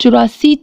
84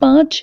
5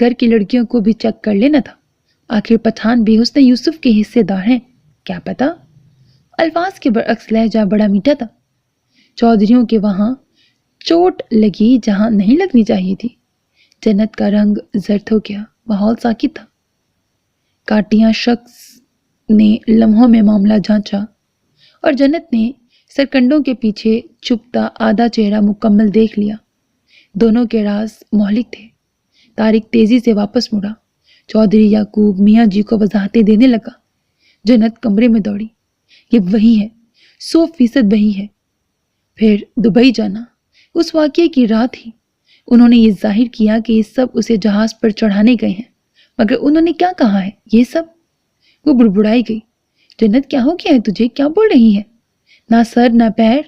گھر کی لڑکیوں کو بھی چیک کر لینا تھا، آخر پٹھان بھی حسن یوسف کے حصے دار ہیں، کیا پتا۔ الفاظ کے برعکس لہجہ بڑا میٹھا تھا۔ چودھریوں کے وہاں چوٹ لگی جہاں نہیں لگنی چاہیے تھی۔ جنت کا رنگ زرد ہو گیا، ماحول ساکت تھا۔ کاٹیاں شخص نے لمحوں میں معاملہ جانچا اور جنت نے سرکنڈوں کے پیچھے چھپتا آدھا چہرہ مکمل دیکھ لیا۔ دونوں کے راز مہلک تھے۔ طارق تیزی سے واپس مڑا۔ چودھری یعقوب میاں جی کو وضاحتیں دینے لگا۔ جنت کمرے میں دوڑی۔ یہ وہی ہے، 100% وہی ہے۔ پھر دبئی جانا، اس واقعے کی رات ہی انہوں نے یہ ظاہر کیا کہ یہ سب اسے جہاز پر چڑھانے گئے ہیں، مگر انہوں نے کیا کہا ہے یہ سب؟ وہ بڑبڑائی گئی۔ جنت کیا ہو گیا ہے تجھے؟ کیا بول رہی ہے؟ نہ سر نہ پیر۔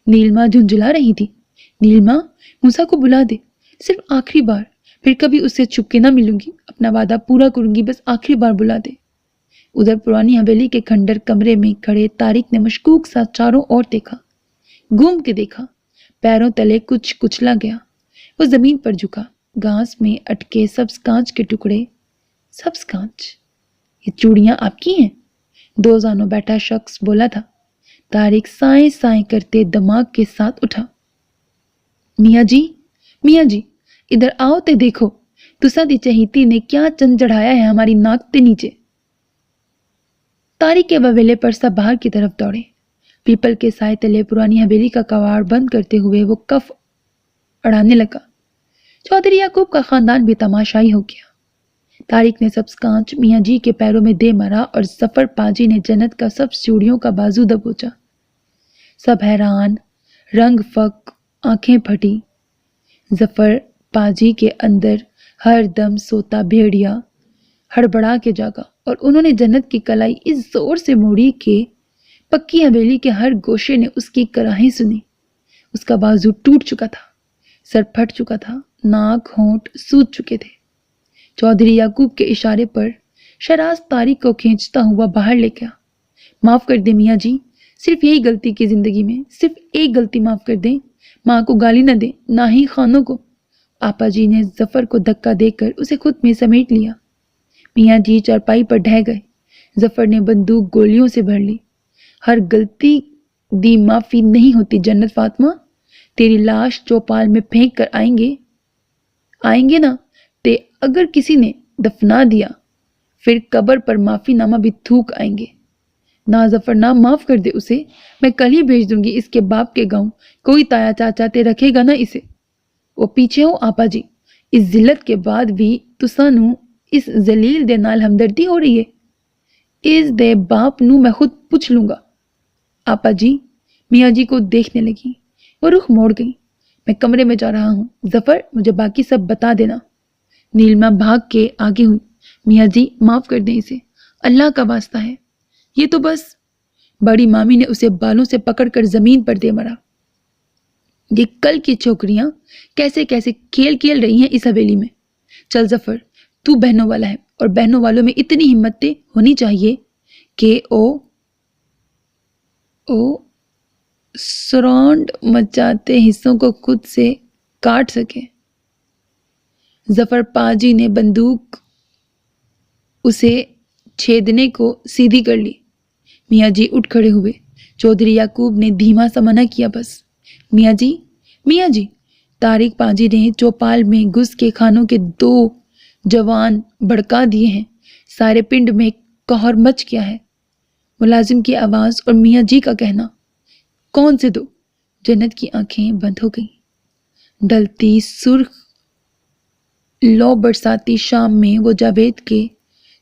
نیلما جھنجھلا رہی تھی۔ نیلما، موسیٰ کو بلا دے، صرف آخری بار، پھر کبھی اس سے چھپ کے نہ ملوں گی، اپنا وعدہ پورا کروں گی، بس آخری بار بلا دے۔ ادھر پرانی حویلی کے کھنڈر کمرے میں کھڑے طارق نے مشکوک سا چاروں اور دیکھا، گھوم کے دیکھا۔ پیروں تلے کچھ کچلا گیا۔ وہ زمین پر جھکا، گھاس میں اٹکے سبز کانچ کے ٹکڑے۔ سبز کانچ؟ یہ چوڑیاں آپ کی ہیں؟ دوزانوں بیٹھا شخص بولا تھا۔ طارق سائیں سائیں کرتے دماغ کے ساتھ اٹھا۔ میاں جی، میاں جی، ادھر آؤ تے دیکھو، تسا دی چہیتی نے کیا چند چڑھایا ہے ہماری ناک تے نیچے۔ طارق کے وویلے پر سب باہر کی طرف دوڑے۔ پیپل کے سائے تلے پرانی حویلی کا کواڑ بند کرتے ہوئے وہ کف اڑانے لگا۔ چودھری یعقوب کا خاندان بھی تماشائی ہو گیا۔ طارق نے سبز کانچ میاں جی کے پیروں میں دے مارا اور ظفر پاجی نے جنت کا سب چوڑیوں کا بازو دبوچا۔ سب حیران، رنگ فک، آنکھیں پھٹی۔ ظفر پاجی کے اندر ہر دم سوتا بھیڑیا ہڑبڑا کے جاگا اور انہوں نے جنت کی کلائی اس زور سے موڑی کہ پکی حویلی کے ہر گوشے نے اس کی کراہیں سنی۔ اس کا بازو ٹوٹ چکا تھا، سر پھٹ چکا تھا، ناک ہونٹ سوج چکے تھے۔ چودھری یعقوب کے اشارے پر شراز طارق کو کھینچتا ہوا باہر لے گیا۔ معاف کر دیں میاں جی، صرف یہی غلطی کی زندگی میں، صرف ایک غلطی معاف کر دیں، ماں کو گالی نہ دیں، نہ ہی خانوں کو۔ آپا جی نے ظفر کو دھکا دے کر اسے خود میں سمیٹ لیا۔ میاں جی چارپائی پر ڈھہ گئے۔ ظفر نے بندوق گولیوں سے بھر لی۔ ہر غلطی دی معافی نہیں ہوتی جنت فاطمہ، تیری لاش چوپال میں پھینک کر آئیں گے نا تے اگر کسی نے دفنا دیا پھر قبر پر معافی نامہ بھی تھوک آئیں گے۔ نہ ظفر نہ، معاف کر دے اسے، میں کل ہی بھیج دوں گی اس کے باپ کے گاؤں، کوئی تایا چاچا تے رکھے گا نہ اسے۔ وہ پیچھے ہو آپا جی، اس ذلت کے بعد بھی تساں نوں اس ذلیل دے نال ہمدردی ہو رہی ہے؟ اس دے باپ نوں میں خود پوچھ لوں گا۔ آپا جی میاں جی کو دیکھنے لگی۔ وہ رخ موڑ گئی۔ میں کمرے میں جا رہا ہوں، ظفر مجھے باقی سب بتا دینا۔ نیلما بھاگ کے آگے ہوئی۔ میاں جی معاف کر دیں اسے، اللہ کا واسطہ ہے، یہ تو بس۔ بڑی مامی نے اسے بالوں سے پکڑ کر زمین پر دے مرا۔ یہ کل کی چھوکریاں کیسے کیسے کھیل کھیل رہی ہیں اس حویلی میں۔ چل ظفر، تو بہنوں والا ہے اور بہنوں والوں میں اتنی ہمتیں ہونی چاہیے کہ سراؤنڈ مچاتے حصوں کو خود سے کاٹ سکے۔ ظفر پاجی نے بندوق اسے چھیدنے کو سیدھی کر لی۔ میاں جی اٹھ کھڑے ہوئے۔ چودھری یعقوب نے دھیما سا منع کیا، بس میاں جی، میاں جی۔ طارق پاجی نے چوپال میں گھس کے خانوں کے 2 جوان بھڑکا دیے ہیں۔ سارے پنڈ میں قہر مچ گیا ہے۔ ملازم کی آواز اور میاں جی کا کہنا، کون سے 2؟ جنت کی آنکھیں بند ہو گئیں۔ ڈلتی سرخ لو برساتی شام میں وہ جاوید کے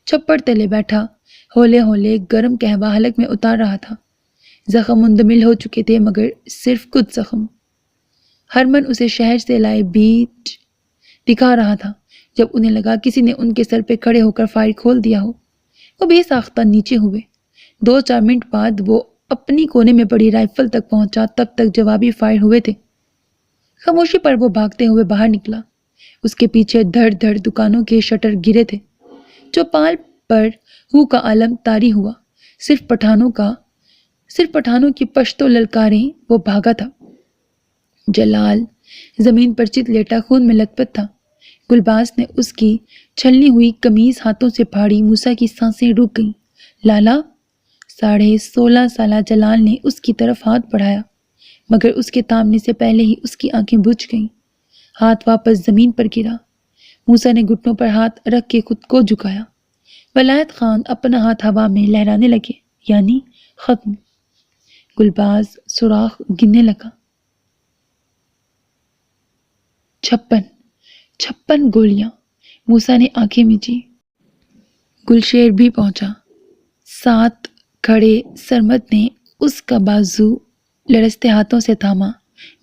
چھپڑ تلے بیٹھا ہولے ہولے گرم قہوہ حلق میں اتار رہا تھا۔ زخم مندمل ہو چکے تھے مگر صرف کچھ زخم۔ ہرمن اسے شہر سے لائے بیج دکھا رہا تھا۔ جب انہیں لگا کسی نے ان کے سر پہ کھڑے ہو کر فائر کھول دیا ہو، وہ بے ساختہ نیچے ہوئے۔ 2-4 منٹ بعد وہ اپنی کونے میں پڑی رائفل تک پہنچا، تب تک جوابی فائر ہوئے تھے۔ خاموشی پر وہ بھاگتے ہوئے باہر نکلا۔ اس کے پیچھے دھڑ دھڑ دکانوں کے شٹر گرے تھے۔ چوپال پر ہو کا عالم طاری ہوا۔ صرف پٹھانوں کی پشتو للکاریں وہ بھاگا تھا۔ جلال زمین پر چت لیٹا خون میں لت پت تھا۔ گلباز نے اس کی چھلنی ہوئی قمیض ہاتھوں سے پھاڑی۔ موسیٰ کی سانسیں رک گئیں۔ لالا، 16.5 سالہ جلال نے اس کی طرف ہاتھ بڑھایا، مگر اس کے تھامنے سے پہلے ہی اس کی آنکھیں بجھ گئیں۔ ہاتھ واپس زمین پر گرا۔ موسیٰ نے گھٹنوں پر ہاتھ رکھ کے خود کو جھکایا۔ ولایت خان اپنا ہاتھ ہوا میں لہرانے لگے، یعنی ختم۔ گلباز سوراخ گننے لگا۔ 56 گولیاں۔ موسیٰ نے آنکھیں میچی۔ گلشیر بھی پہنچا۔ ساتھ کھڑے سرمد نے اس کا بازو لرزتے ہاتھوں سے تھاما۔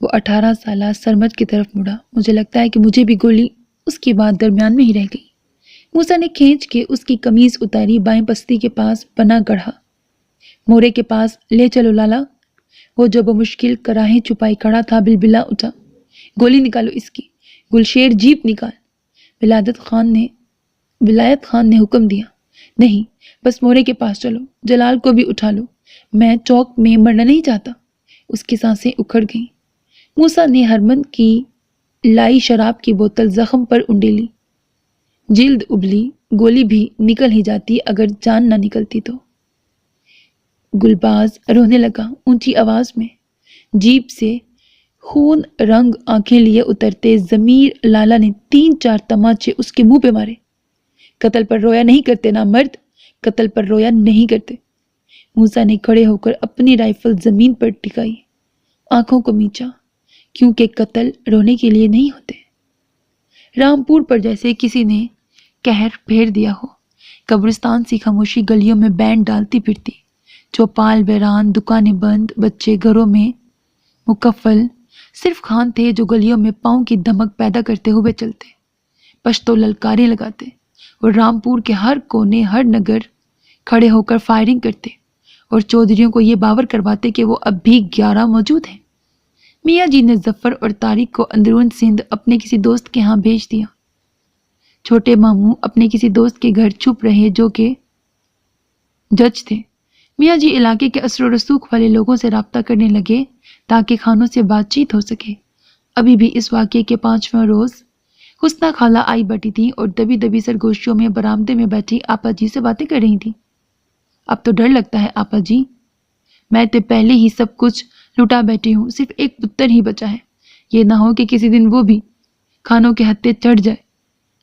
وہ 18 سالہ سرمد کی طرف مڑا۔ مجھے لگتا ہے کہ مجھے بھی گولی۔ اس کی بات درمیان میں ہی رہ گئی۔ موسیٰ نے کھینچ کے اس کی قمیض اتاری، بائیں پستی کے پاس پناہ گڑھا۔ مورے کے پاس لے چلو لالا۔ وہ جو بمشکل کراہیں چھپائی کھڑا تھا بلبلا اٹھا۔ گولی نکالو اس کی۔ گلشیر جیپ نکال۔ ولایت خان نے حکم دیا۔ نہیں، بس مورے کے پاس چلو، جلال کو بھی اٹھا لو، میں چوک میں مرنا نہیں چاہتا۔ اس کی سانسیں اکھڑ گئیں۔ موسیٰ نے ہرمن کی لائی شراب کی بوتل زخم پر انڈیلی۔ جلد ابلی، گولی بھی نکل ہی جاتی اگر جان نہ نکلتی تو۔ گلباز رونے لگا اونچی آواز میں۔ جیپ سے خون رنگ آنکھیں لیے اترتے ضمیر لالا نے 3-4 تماچے اس کے منہ پہ مارے۔ قتل پر رویا نہیں کرتے نا مرد، قتل پر رویا نہیں کرتے۔ موسیٰ نے کھڑے ہو کر اپنی رائفل زمین پر ٹکائی، آنکھوں کو میچا، کیونکہ قتل رونے کے لیے نہیں ہوتے۔ رامپور پر جیسے کسی نے قہر پھیر دیا ہو۔ قبرستان سی خاموشی گلیوں میں بینڈ ڈالتی پھرتی، چوپال ویران، دکانیں بند، بچے گھروں میں مکفل۔ صرف خان تھے جو گلیوں میں پاؤں کی دھمک پیدا کرتے ہوئے چلتے، پشتو للکاریں لگاتے، اور رامپور کے ہر کونے، ہر نگر کھڑے ہو کر فائرنگ کرتے اور چودھریوں کو یہ باور کرواتے کہ وہ اب بھی 11 موجود ہیں۔ میاں جی نے ظفر اور طارق کو اندرون سندھ اپنے کسی دوست کے ہاں بھیج دیا۔ چھوٹے ماموں اپنے کسی دوست کے گھر چھپ رہے جو کہ جج تھے۔ میاں جی علاقے کے اثر و رسوخ والے لوگوں سے رابطہ کرنے لگے تاکہ خانوں سے بات چیت ہو سکے۔ ابھی بھی اس واقعے کے 5واں روز حسنہ خالہ آئی بیٹھی تھی اور دبی دبی سرگوشیوں میں برآمدے میں بیٹھی آپا جی سے باتیں کر رہی تھی۔ اب تو ڈر لگتا ہے آپا جی، میں تو پہلے ہی سب کچھ لٹا بیٹھی ہوں، صرف ایک پتر ہی بچا ہے، یہ نہ ہو کہ کسی دن وہ بھی کھانوں کے ہتھے چڑھ جائے۔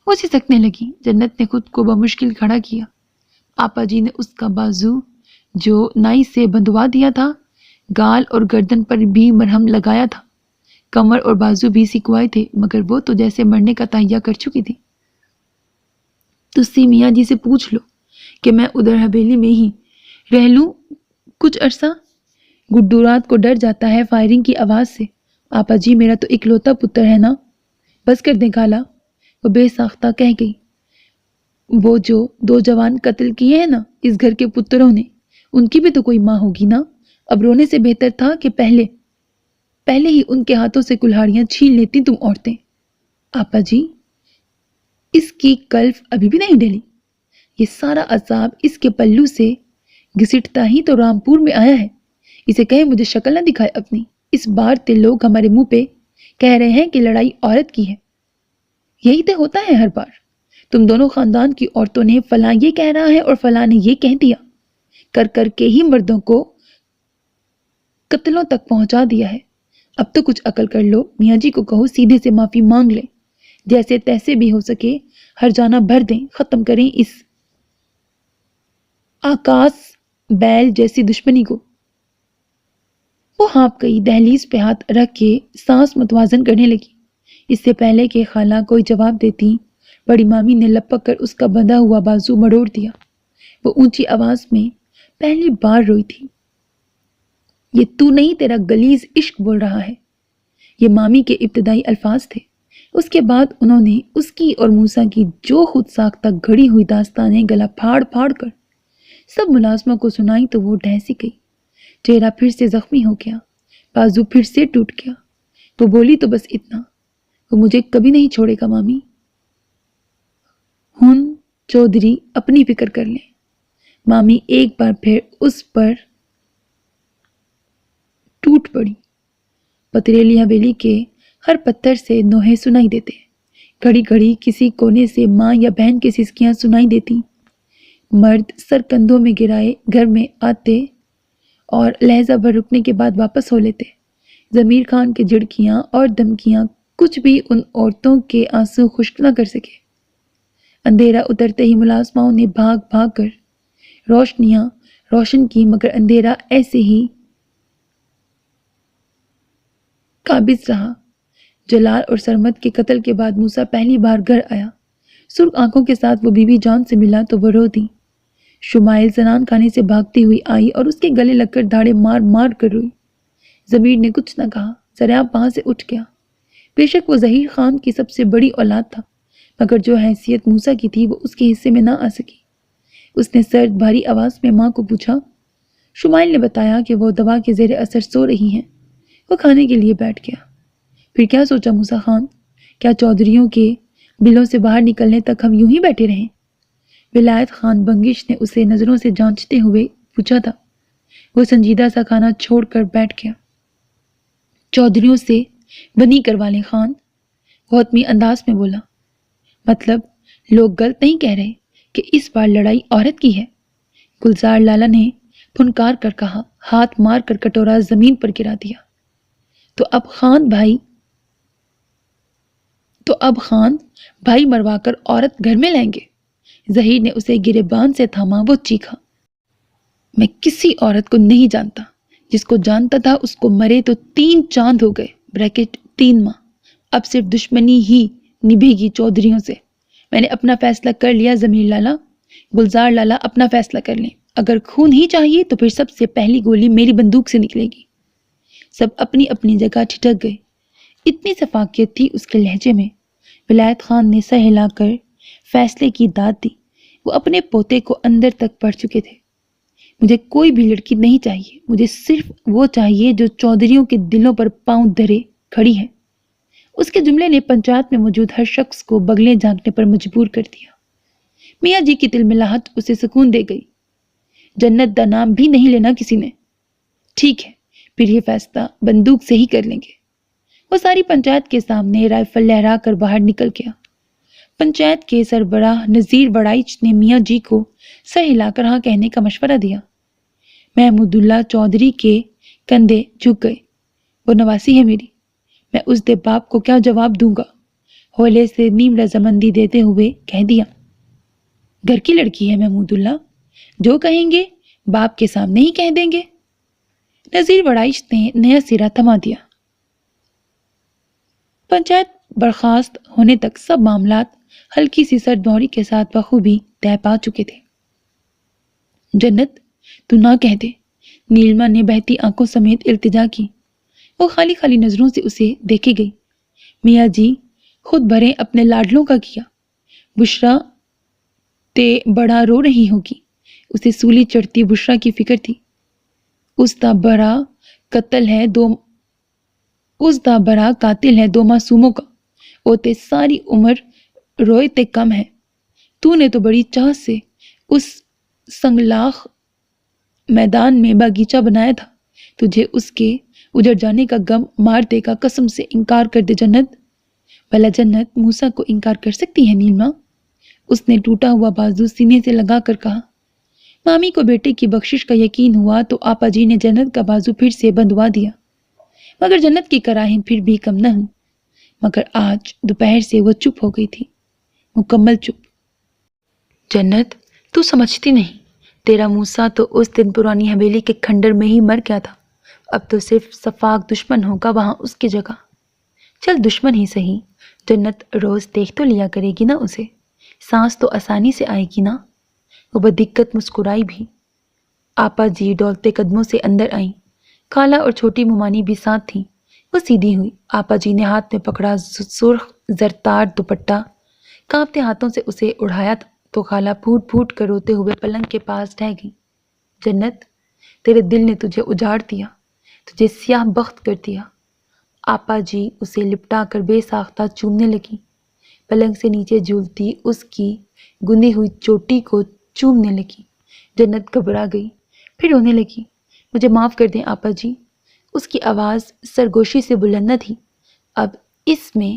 وہ سسکنے لگی۔ جنت نے خود کو بمشکل کھڑا کیا۔ آپا جی نے اس کا بازو جو نائی سے بندھوا دیا تھا، گال اور گردن پر بھی مرہم لگایا تھا، کمر اور بازو بھی سکوائے تھے، مگر وہ تو جیسے مرنے کا تہیہ کر چکی تھی۔ تسی میاں جی سے پوچھ لو کہ میں ادھر حویلی میں ہی رہ لوں کچھ عرصہ۔ گڈو رات کو ڈر جاتا ہے فائرنگ کی آواز سے۔ آپا جی میرا تو اکلوتا پتر ہے نا۔ بس کر دیں خالہ، وہ بے ساختہ کہہ گئی۔ وہ جو 2 جوان قتل کیے ہیں نا اس گھر کے پتروں نے، ان کی بھی تو کوئی ماں ہوگی نا۔ اب رونے سے بہتر تھا کہ پہلے ہی ان کے ہاتھوں سے کلہاڑیاں چھین لیتی تم عورتیں۔ آپا جی، اس کی کلف ابھی بھی نہیں ڈلی۔ یہ سارا عذاب اس کے پلو سے گھسٹتا ہی تو رامپور میں آیا ہے۔ اسے کہیں مجھے شکل نہ دکھائے اپنی۔ اس بار تے لوگ ہمارے منہ پہ کہہ رہے ہیں کہ لڑائی عورت کی ہے۔ یہی تو ہوتا ہے ہر بار، تم دونوں خاندان کی عورتوں نے فلاں یہ کہہ رہا ہے اور فلاں نے یہ کہہ دیا کر کے ہی مردوں کو قتلوں تک پہنچا دیا ہے۔ اب تو کچھ عقل کر لو، میاں جی کو کہو سیدھے سے معافی مانگ لیں، جیسے تیسے بھی ہو سکے ہر جانہ بھر دیں، ختم کریں اس آکاس بیل جیسی دشمنی کو۔ وہ ہانپ گئی، دہلیز پہ ہاتھ رکھ کے سانس متوازن کرنے لگی۔ اس سے پہلے کہ خالہ کوئی جواب دیتی، بڑی مامی نے لپک کر اس کا بندھا ہوا بازو مڑوڑ دیا۔ وہ اونچی آواز میں پہلی بار روئی تھی۔ یہ تو نہیں، تیرا گلیز عشق بول رہا ہے۔ یہ مامی کے ابتدائی الفاظ تھے۔ اس کے بعد انہوں نے اس کی اور موسیٰ کی جو خود ساختہ گھڑی ہوئی داستانیں گلا پھاڑ پھاڑ کر سب ملازموں کو سنائی تو وہ ڈھہسی گئی۔ چہرہ پھر سے زخمی ہو گیا، بازو پھر سے ٹوٹ گیا۔ وہ بولی تو بس اتنا، وہ مجھے کبھی نہیں چھوڑے گا مامی۔ ہن چودھری اپنی فکر کر لیں۔ مامی ایک بار پھر اس پر ٹوٹ پڑی۔ پتریلی حویلی کے ہر پتھر سے نوحے سنائی دیتے، گھڑی گھڑی کسی کونے سے ماں یا بہن کی سسکیاں سنائی دیتی۔ مرد سر کندھوں میں گرائے گھر میں آتے اور لہجہ بھر رکنے کے بعد واپس ہو لیتے۔ ضمیر خان کی جھڑکیاں اور دھمکیاں کچھ بھی ان عورتوں کے آنسو خشک نہ کر سکے۔ اندھیرا اترتے ہی ملازماؤں نے بھاگ بھاگ کر روشنیاں روشن کی، مگر اندھیرا ایسے ہی قابض رہا۔ جلال اور سرمد کے قتل کے بعد موسیٰ پہلی بار گھر آیا۔ سرخ آنکھوں کے ساتھ وہ بی بی جان سے ملا تو وہ رو دی۔ شمائل زنان خانے سے بھاگتی ہوئی آئی اور اس کے گلے لگ کر دھاڑے مار مار کر روئی۔ ضمیر نے کچھ نہ کہا، ذرا وہاں سے اٹھ گیا۔ بے شک وہ ظہیر خان کی سب سے بڑی اولاد تھا، مگر جو حیثیت موسیٰ کی تھی وہ اس کے حصے میں نہ آ سکی۔ اس نے سرد بھاری آواز میں ماں کو پوچھا۔ شمائل نے بتایا کہ وہ دوا کے زیر اثر سو رہی ہیں۔ وہ کھانے کے لیے بیٹھ گیا۔ پھر کیا سوچا موسیٰ خان؟ کیا چودھریوں کے بلوں سے باہر نکلنے تک ہم یوں ہی بیٹھے رہیں؟ ولایت خان بنگش نے اسے نظروں سے جانچتے ہوئے پوچھا تھا۔ وہ سنجیدہ سا کھانا چھوڑ کر بیٹھ گیا۔ چودھریوں سے بنی کروا لیں خان، وہ حتمی انداز میں بولا۔ مطلب لوگ غلط نہیں کہہ رہے کہ اس بار لڑائی عورت کی ہے؟ گلزار لالا نے پھنکار کر کہا، ہاتھ مار کر کٹورا زمین پر گرا دیا۔ تو اب خان بھائی مروا کر عورت گھر میں لائیں گے؟ ظہیر نے اسے گریبان سے تھاما۔ وہ چیخا، میں کسی عورت کو نہیں جانتا، جس کو جانتا تھا اس کو مرے تو 3 چاند ہو گئے بریکٹ 3 ماہ۔ اب صرف دشمنی ہی نبھے گی چودھریوں سے۔ میں نے اپنا فیصلہ کر لیا ضمیر لالا۔ گلزار لالا اپنا فیصلہ کر لیں۔ اگر خون ہی چاہیے تو پھر سب سے پہلی گولی میری بندوق سے نکلے گی۔ سب اپنی اپنی جگہ ٹھٹک گئے۔ اتنی شفافیت تھی اس کے لہجے میں۔ ولایت خان نے سر ہلا کر فیصلے کی داد دی۔ وہ اپنے پوتے کو اندر تک پڑھ چکے تھے۔ مجھے کوئی بھی لڑکی نہیں چاہیے، مجھے صرف وہ چاہیے جو چودھریوں کے دلوں پر پاؤں دھرے کھڑی ہے۔ اس کے جملے نے پنچایت میں موجود ہر شخص کو بغلیں جھانکنے پر مجبور کر دیا۔ میاں جی کی تلملاہٹ اسے سکون دے گئی۔ جنت دا نام بھی نہیں لینا کسی نے۔ ٹھیک ہے، پھر یہ فیصلہ بندوق سے ہی کر لیں گے۔ وہ ساری پنچایت کے سامنے رائفل لہرا کر باہر نکل گیا۔ پنچایت کے سربراہ نذیر وڑائچ نے میاں جی کو سر ہلا کر ہاں کہنے کا مشورہ دیا۔ محمود اللہ چودھری کے کندھے جھک گئے۔ وہ نواسی ہے میری، میں اس دے باپ کو کیا جواب دوں گا؟ ہولے سے نیم رضامندی دیتے ہوئے کہہ دیا۔ گھر کی لڑکی ہے محمود اللہ، جو کہیں گے باپ کے سامنے ہی کہہ دیں گے۔ نذیر وڑائچ نے نیا سرا تھما دیا۔ پنچایت برخاست ہونے تک سب معاملات ہلکی سی سرد مہری کے ساتھ بخوبی طے پا چکے تھے۔ جنت تو نہ کہہ دے، نیلما نے بہتی آنکھوں سمیت التجا کی۔ وہ خالی خالی نظروں سے اسے دیکھے گئی۔ میاں جی خود بھرے اپنے لاڈلوں کا کیا؟ بشرا تے بڑا رو رہی ہوگی۔ اسے سولی چڑھتی بشرا کی فکر تھی۔ اس دا بڑا قاتل ہے 2 معصوموں کا، وہ تے ساری عمر روئے تے کم ہے۔ تو نے تو بڑی چاہ سے اس سنگلاخ میدان میں باغیچہ بنایا تھا، تجھے اس کے اجڑ جانے کا غم مار دے گا۔ قسم سے انکار کر دے جنت۔ بھلا جنت موسیٰ کو انکار کر سکتی ہے نیلما؟ اس نے ٹوٹا ہوا بازو سینے سے لگا کر کہا۔ مامی کو بیٹے کی بخشش کا یقین ہوا تو آپا جی نے جنت کا بازو پھر سے بندھوا دیا، مگر جنت کی کراہین پھر بھی کم نہ ہوئی۔ مگر آج دوپہر سے وہ چپ ہو گئی تھی، مکمل چپ۔ جنت تو سمجھتی نہیں، تیرا موسیٰ تو اس دن پرانی حویلی کے کھنڈر میں ہی مر گیا تھا، اب تو صرف صفاق دشمن ہوگا وہاں اس کی جگہ۔ چل دشمن ہی سہی، جنت روز دیکھ تو لیا کرے گی نا اسے، سانس تو آسانی سے آئے گی نا۔ وہ بدقت مسکرائی بھی۔ آپا جی ڈولتے قدموں سے اندر آئیں۔ خالہ اور چھوٹی ممانی بھی ساتھ تھیں۔ وہ سیدھی ہوئی۔ آپا جی نے ہاتھ میں پکڑا سرخ زرتار دوپٹہ، کانپتے ہاتھوں سے اسے اڑایا تو خالہ پھوٹ پھوٹ کر روتے ہوئے پلنگ کے پاس ڈھہ گئی۔ جنت، تیرے دل نے تجھے اجاڑ دیا، تجھے سیاہ بخت کر دیا۔ آپا جی اسے لپٹا کر بے ساختہ چومنے لگی، پلنگ سے نیچے جھولتی اس کی گندی ہوئی چوٹی کو چومنے لگی۔ جنت گھبرا گئی، پھر رونے لگی۔ مجھے معاف کر دیں آپا جی۔ اس کی آواز سرگوشی سے بلند نہ تھی، اب اس میں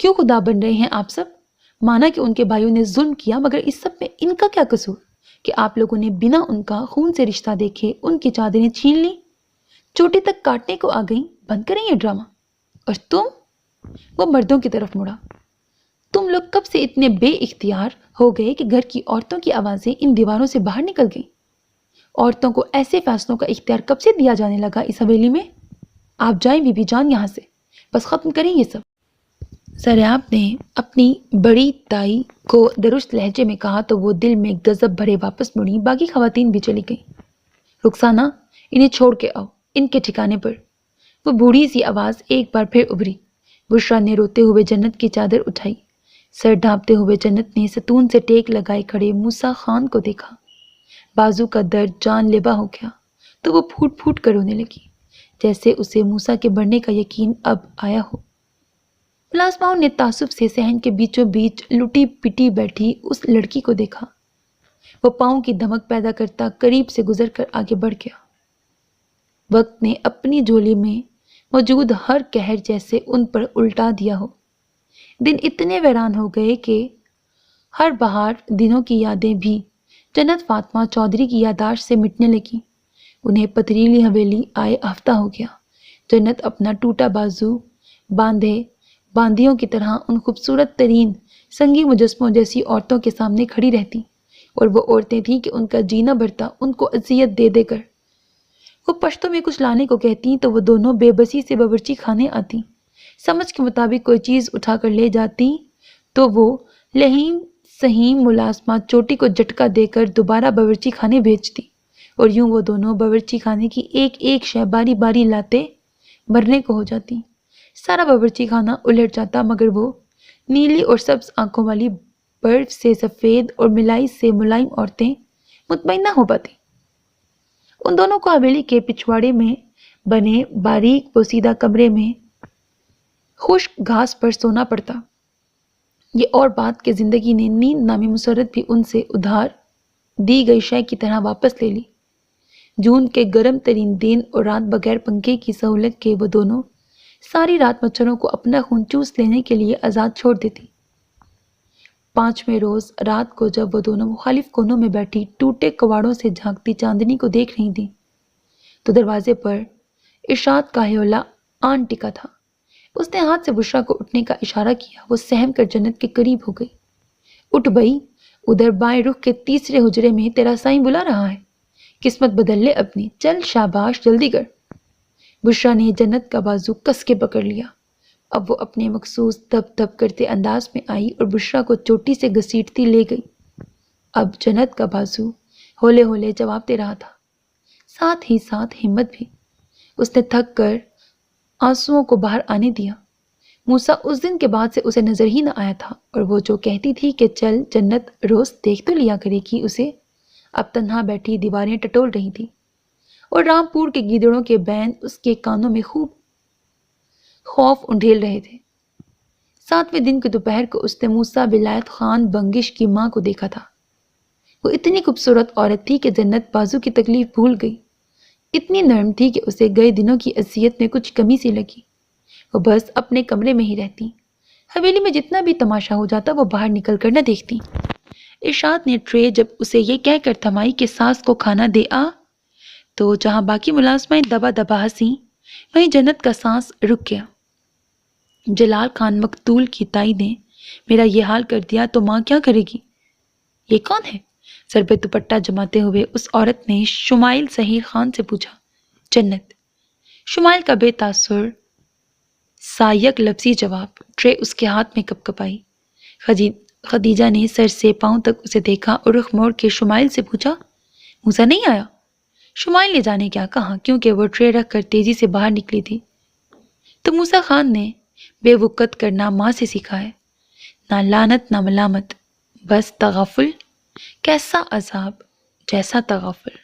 کیوں خدا بن رہے ہیں آپ سب؟ مانا کہ ان کے بھائیوں نے ظلم کیا، مگر اس سب میں ان کا کیا قصور کہ آپ لوگوں نے بنا ان کا خون سے رشتہ دیکھے ان کی چادریں چھین لی، چوٹی تک کاٹنے کو آ گئیں؟ بند کریں یہ ڈرامہ۔ اور تم؟ وہ مردوں کی طرف مڑا، تم لوگ کب سے اتنے بے اختیار ہو گئے کہ گھر کی عورتوں کی آوازیں ان دیواروں سے باہر نکل گئیں؟ عورتوں کو ایسے فیصلوں کا اختیار کب سے دیا جانے لگا اس حویلی میں؟ آپ جائیں بی بی جان یہاں سے، بس ختم کریں یہ سب۔ سریاب نے اپنی بڑی تائی کو درست لہجے میں کہا تو وہ دل میں غضب بھرے واپس مڑی۔ باقی خواتین بھی چلی گئیں۔ رخسانہ، انہیں چھوڑ کے آؤ ان کے ٹھکانے پر۔ وہ بوڑھی سی آواز ایک بار پھر ابھری۔ بشرا نے روتے ہوئے جنت کی چادر اٹھائی۔ سر ڈھانپتے ہوئے جنت نے ستون سے ٹیک لگائے کھڑے موسیٰ خان کو دیکھا۔ بازو کا درد جان لیوا ہو گیا تو وہ پھوٹ پھوٹ کر رونے لگی، جیسے اسے موسیٰ کے بڑھنے کا یقین اب آیا ہو۔ ملازماؤں نے تعصب سے صحن کے بیچوں بیچ لٹی پٹی بیٹھی اس لڑکی کو دیکھا۔ وہ پاؤں کی دھمک پیدا کرتا قریب سے گزر کر آگے بڑھ گیا۔ وقت نے اپنی جھولی میں موجود ہر قہر جیسے ان پر الٹا دیا ہو۔ دن اتنے ویران ہو گئے کہ ہر بہار دنوں کی یادیں بھی جنت فاطمہ چودھری کی یادداشت سے مٹنے لگی۔ انہیں پتھریلی حویلی آئے ہفتہ ہو گیا۔ جنت اپنا ٹوٹا بازو باندھے باندیوں کی طرح ان خوبصورت ترین سنگی مجسموں جیسی عورتوں کے سامنے کھڑی رہتی، اور وہ عورتیں تھیں کہ ان کا جینا بھرتا ان کو اذیت دے دے کر۔ وہ پشتوں میں کچھ لانے کو کہتی تو وہ دونوں بے بسی سے باورچی خانے آتی، سمجھ کے مطابق کوئی چیز اٹھا کر لے جاتی تو وہ لہیم سہیم ملازمہ چوٹی کو جھٹکا دے کر دوبارہ باورچی خانے بھیجتی، اور یوں وہ دونوں باورچی خانے کی ایک ایک شے باری باری لاتے مرنے کو ہو جاتی۔ سارا باورچی خانہ الٹ جاتا، مگر وہ نیلی اور سبز آنکھوں والی برف سے سفید اور ملائی سے ملائم عورتیں مطمئن نہ ہو پاتی۔ ان دونوں کو حویلی کے پچھواڑے میں بنے باریک پوسیدہ کمرے میں خشک گھاس پر سونا پڑتا۔ یہ اور بات کہ زندگی نے نیند نامی مسرت بھی ان سے ادھار دی گئی شے کی طرح واپس لے لی۔ جون کے گرم ترین دن اور رات بغیر پنکھے کی سہولت کے وہ دونوں ساری رات مچھروں کو اپنا خون چوس لینے کے لیے آزاد چھوڑ دیتی۔ 5ویں روز رات کو جب وہ دونوں مخالف کونوں میں بیٹھی ٹوٹے کواڑوں سے جھانکتی چاندنی کو دیکھ رہی تھی تو دروازے پر ارشاد کا ہیولا آن ٹکا تھا۔ اس نے ہاتھ سے بشرا کو اٹھنے کا اشارہ کیا۔ وہ سہم کر جنت کے قریب ہو گئی۔ اٹھ بھئی، ادھر بائیں رخ کے تیسرے حجرے میں تیرا سائیں بلا رہا ہے، قسمت بدل لے اپنی، چل شاباش جلدی کر۔ بشرا نے جنت کا بازو کس کے پکڑ لیا۔ اب وہ اپنے مخصوص دب دب کرتے انداز میں آئی اور بشرا کو چوٹی سے گھسیٹتی لے گئی۔ اب جنت کا بازو ہولے ہولے جواب دے رہا تھا، ساتھ ہی ساتھ ہمت بھی۔ اس نے تھک کر آنسوؤں کو باہر آنے دیا۔ موسیٰ اس دن کے بعد سے اسے نظر ہی نہ آیا تھا، اور وہ جو کہتی تھی کہ چل جنت روز دیکھ تو لیا کرے گی اسے، اب تنہا بیٹھی دیواریں ٹٹول رہی تھی، اور رامپور کے گیدڑوں کے بین اس کے کانوں میں خوب خوف انڈھیل رہے تھے۔ 7ویں دن کی دوپہر کو اس نے موسیٰ ولایت خان بنگش کی ماں کو دیکھا تھا۔ وہ اتنی خوبصورت عورت تھی کہ جنت بازو کی تکلیف بھول گئی، اتنی نرم تھی کہ اسے گئے دنوں کی اذیت میں کچھ کمی سی لگی۔ وہ بس اپنے کمرے میں ہی رہتی، حویلی میں جتنا بھی تماشا ہو جاتا وہ باہر نکل کر نہ دیکھتی۔ ارشاد نے ٹرے جب اسے یہ کہہ کر تھمائی کہ ساس کو کھانا دے آ، تو جہاں باقی ملازمائیں دبا دبا ہنسیں وہیں جنت کا سانس رک گیا۔ جلال خان مقتول کی تائی نے میرا یہ حال کر دیا تو ماں کیا کرے گی؟ یہ کون ہے؟ سر پہ دوپٹہ جماتے ہوئے اس عورت نے شمائل سہیر خان سے پوچھا۔ جنت۔ شمائل کا بے تاثر سائیک لفظی جواب۔ ٹرے اس کے ہاتھ میں کپ کپائی۔ خدیجہ نے سر سے پاؤں تک اسے دیکھا اور رخ موڑ کے شمائل سے پوچھا، موسیٰ نہیں آیا؟ شمائل نے جانے کیا کہا، کیونکہ وہ ٹرے رکھ کر تیزی سے باہر نکلی تھی۔ تو موسیٰ خان نے بے وقت کرنا ماں سے سیکھا ہے، نہ لعنت نہ ملامت، بس تغافل۔ کیسا عذاب، جیسا تغافل۔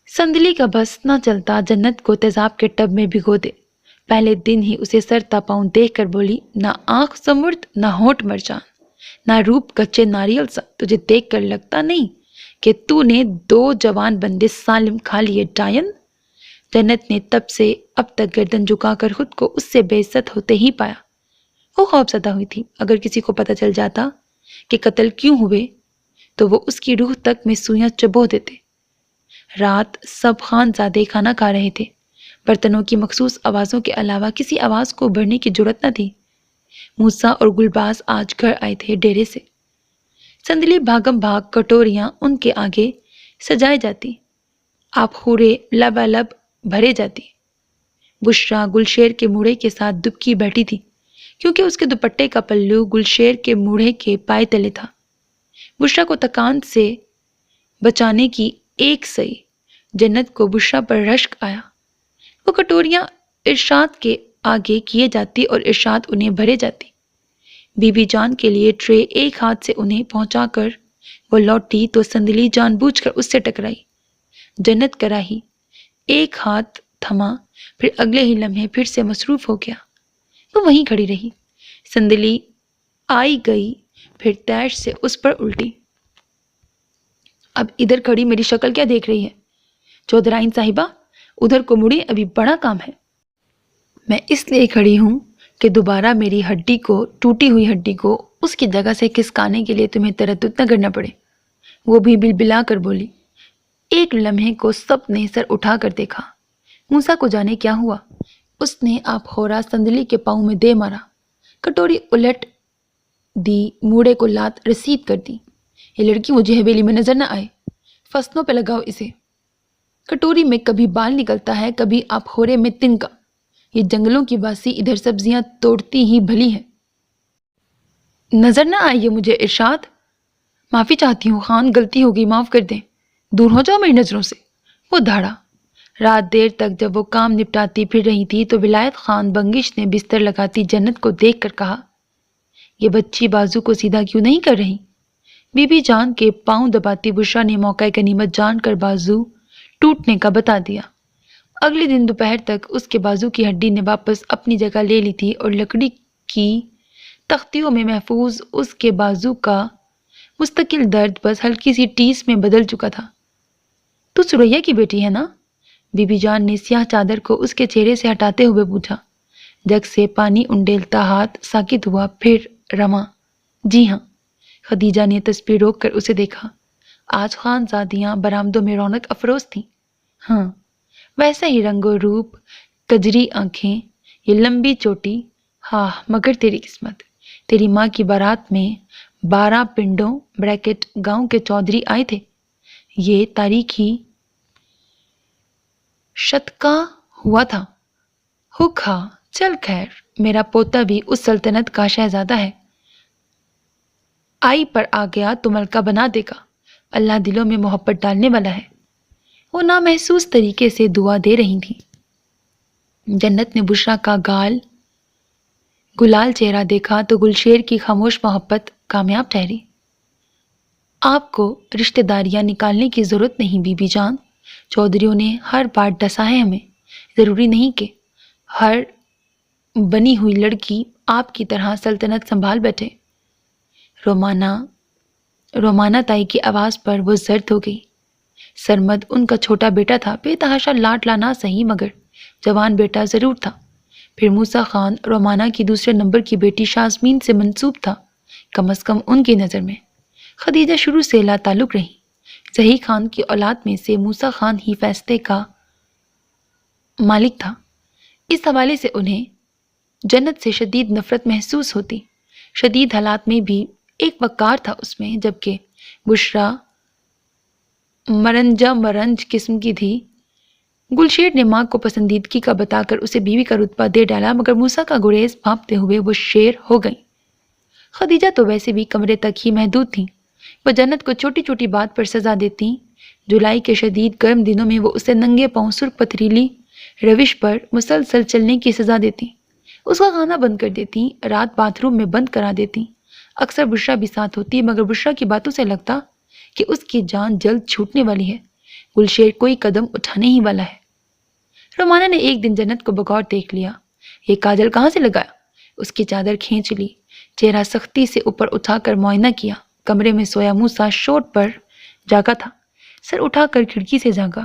سندلی کا بس نہ چلتا جنت کو تیزاب کے ٹب میں بھگو دے۔ پہلے دن ہی اسے سر تا پاؤں دیکھ کر بولی، نہ آنکھ سمرد نہ ہونٹ مرجان، نہ روپ کچے ناریل سا، تجھے دیکھ کر لگتا نہیں کہ تو نے 2 جوان بندے سالم کھا لیے ڈائن؟ جنت نے تب سے اب تک گردن جھکا کر خود کو اس سے بے عزت ہوتے ہی پایا۔ وہ خوفزدہ ہوئی تھی۔ اگر کسی کو پتہ چل جاتا کہ قتل کیوں ہوئے تو وہ اس کی روح تک میں سوئیاں چبو دیتے۔ رات سب خانزادے کھانا کھا رہے تھے۔ برتنوں کی مخصوص آوازوں کے علاوہ کسی آواز کو بھرنے کی جرات نہ تھی۔ موسیٰ اور گلباز آج گھر آئے تھے ڈیرے سے۔ سندلی بھاگم بھاگ کٹوریاں ان کے آگے سجائے جاتی، آپ خورے لبالب بھرے جاتی۔ بشرا گلشیر کے موڑے کے ساتھ دبکی بیٹھی تھی، کیونکہ اس کے دوپٹے کا پلو گلشیر کے موڑے کے پائے تلے تھا۔ بشرا کو تکان سے بچانے کی ایک سئی جنت کو بشرا پر رشک آیا۔ وہ کٹوریاں ارشاد کے آگے کیے جاتی اور ارشاد انہیں بھرے جاتی۔ بی بی جان کے لیے ٹرے ایک ہاتھ سے انہیں پہنچا کر وہ لوٹی تو سندلی جان بوجھ کر اس سے ٹکرائی۔ جنت کراہی ایک ہاتھ تھما، پھر اگلے ہی لمحے پھر سے مصروف ہو گیا۔ وہ وہیں کھڑی رہی۔ سندلی آئی گئی، پھر تیش سے اس پر الٹی۔ اب ادھر کھڑی میری شکل کیا دیکھ رہی ہے؟ چودھرائن صاحبہ ادھر کو مڑی، ابھی بڑا کام ہے۔ میں اس لیے کھڑی ہوں کہ دوبارہ میری ہڈی کو، ٹوٹی ہوئی ہڈی کو اس کی جگہ سے کھسکانے کے لیے تمہیں تردد نہ کرنا پڑے۔ وہ بھی بلبلا کر بولی۔ ایک لمحے کو سب نے سر اٹھا کر دیکھا۔ موسیٰ کو جانے کیا ہوا، اس نے آپ خورا سندلی کے پاؤں میں دے مارا، کٹوری الٹ دی، موڑے کو لات رسید کر دی۔ یہ لڑکی مجھے حویلی میں نظر نہ آئے، فصلوں پہ لگاؤ اسے۔ کٹوری میں کبھی بال نکلتا ہے، کبھی آپ خورے میں تنکا۔ یہ جنگلوں کی باسی ادھر سبزیاں توڑتی ہی بھلی ہے۔ نظر نہ آئیے مجھے ارشاد؟ معافی چاہتی ہوں خان، غلطی ہو گئی، معاف کر دیں، دور ہو جاؤ میری نظروں سے۔ وہ دھاڑا۔ رات دیر تک جب وہ کام نپٹاتی پھر رہی تھی تو ولایت خان بنگش نے بستر لگاتی جنت کو دیکھ کر کہا، یہ بچی بازو کو سیدھا کیوں نہیں کر رہی؟ بی بی جان کے پاؤں دباتی بشرا نے موقع غنیمت جان کر بازو ٹوٹنے کا بتا دیا۔ اگلے دن دوپہر تک اس کے بازو کی ہڈی نے واپس اپنی جگہ لے لی تھی اور لکڑی کی تختیوں میں محفوظ اس کے بازو کا مستقل درد بس ہلکی سی ٹیس میں بدل چکا تھا۔ تو سریا کی بیٹی ہے نا؟ بی بی جان نے سیاہ چادر کو اس کے چہرے سے ہٹاتے ہوئے پوچھا۔ جگ سے پانی انڈیلتا ہاتھ ساکت ہوا، پھر رواں، جی ہاں۔ خدیجہ نے تسبیح روک کر اسے دیکھا۔ آج خانزادیاں برآمدوں میں رونق افروز تھیں۔ ہاں، ویسا ہی رنگ و روپ، کجری آنکھیں، یہ لمبی چوٹی۔ ہاں مگر تیری قسمت، تیری ماں کی بارات میں 12 پنڈوں بریکٹ گاؤں کے چودھری آئے تھے۔ یہ تاریخی شتکا ہوا تھا۔ ہاں چل خیر، میرا پوتا بھی اس سلطنت کا شہزادہ ہے، آئی پر آ گیا تو ملکہ بنا دے گا۔ اللہ دلوں میں محبت ڈالنے والا ہے۔ وہ نامحسوس طریقے سے دعا دے رہی تھی۔ جنت نے بشرا کا گلال چہرہ دیکھا تو گلشیر کی خاموش محبت کامیاب ٹھہری۔ آپ کو رشتہ داریاں نکالنے کی ضرورت نہیں بی بی جان، چودھریوں نے ہر بار ڈسا ہے ہمیں، ضروری نہیں کہ ہر بنی ہوئی لڑکی آپ کی طرح سلطنت سنبھال بیٹھے۔ رومانہ تائی کی آواز پر وہ زرد ہو گئی۔ سرمد ان کا چھوٹا بیٹا تھا، بے تحاشا لاڈلا نہ سہی مگر جوان بیٹا ضرور تھا۔ پھر موسیٰ خان رومانہ کی دوسرے نمبر کی بیٹی شازمین سے منسوب تھا، کم از کم ان کی نظر میں۔ خدیجہ شروع سے لا تعلق رہی۔ زہی خان کی اولاد میں سے موسیٰ خان ہی فیصلے کا مالک تھا۔ اس حوالے سے انہیں جنت سے شدید نفرت محسوس ہوتی۔ شدید حالات میں بھی ایک وقار تھا اس میں، جبکہ بشرا مرنج قسم کی تھی۔ گلشیر نے ماں کو پسندیدگی کا بتا کر اسے بیوی کا رتبہ دے ڈالا، مگر موسیٰ کا گریز بھانپتے ہوئے وہ شیر ہو گئیں۔ خدیجہ تو ویسے بھی کمرے تک ہی محدود تھیں۔ وہ جنت کو چھوٹی چھوٹی بات پر سزا دیتی۔ جولائی کے شدید گرم دنوں میں وہ اسے ننگے پاؤں سرخ پتھریلی روش پر مسلسل چلنے کی سزا دیتی، اس کا کھانا بند کر دیتی، رات باتھ روم میں بند کرا دیتی۔ اکثر بشرا بھی ساتھ ہوتی، مگر بشرا کی باتوں سے لگتا کہ اس کی جان جلد چھوٹنے والی ہے، گلشیر کوئی قدم اٹھانے ہی والا ہے۔ رومانہ نے ایک دن جنت کو بغور دیکھ لیا۔ یہ کاجل کہاں سے لگایا؟ اس کی چادر کھینچ لی، چہرہ سختی سے اوپر اٹھا کر معائنہ کیا۔ کمرے میں سویا موسیٰ شوٹ پر جاگا تھا، سر اٹھا کر کھڑکی سے جاگا۔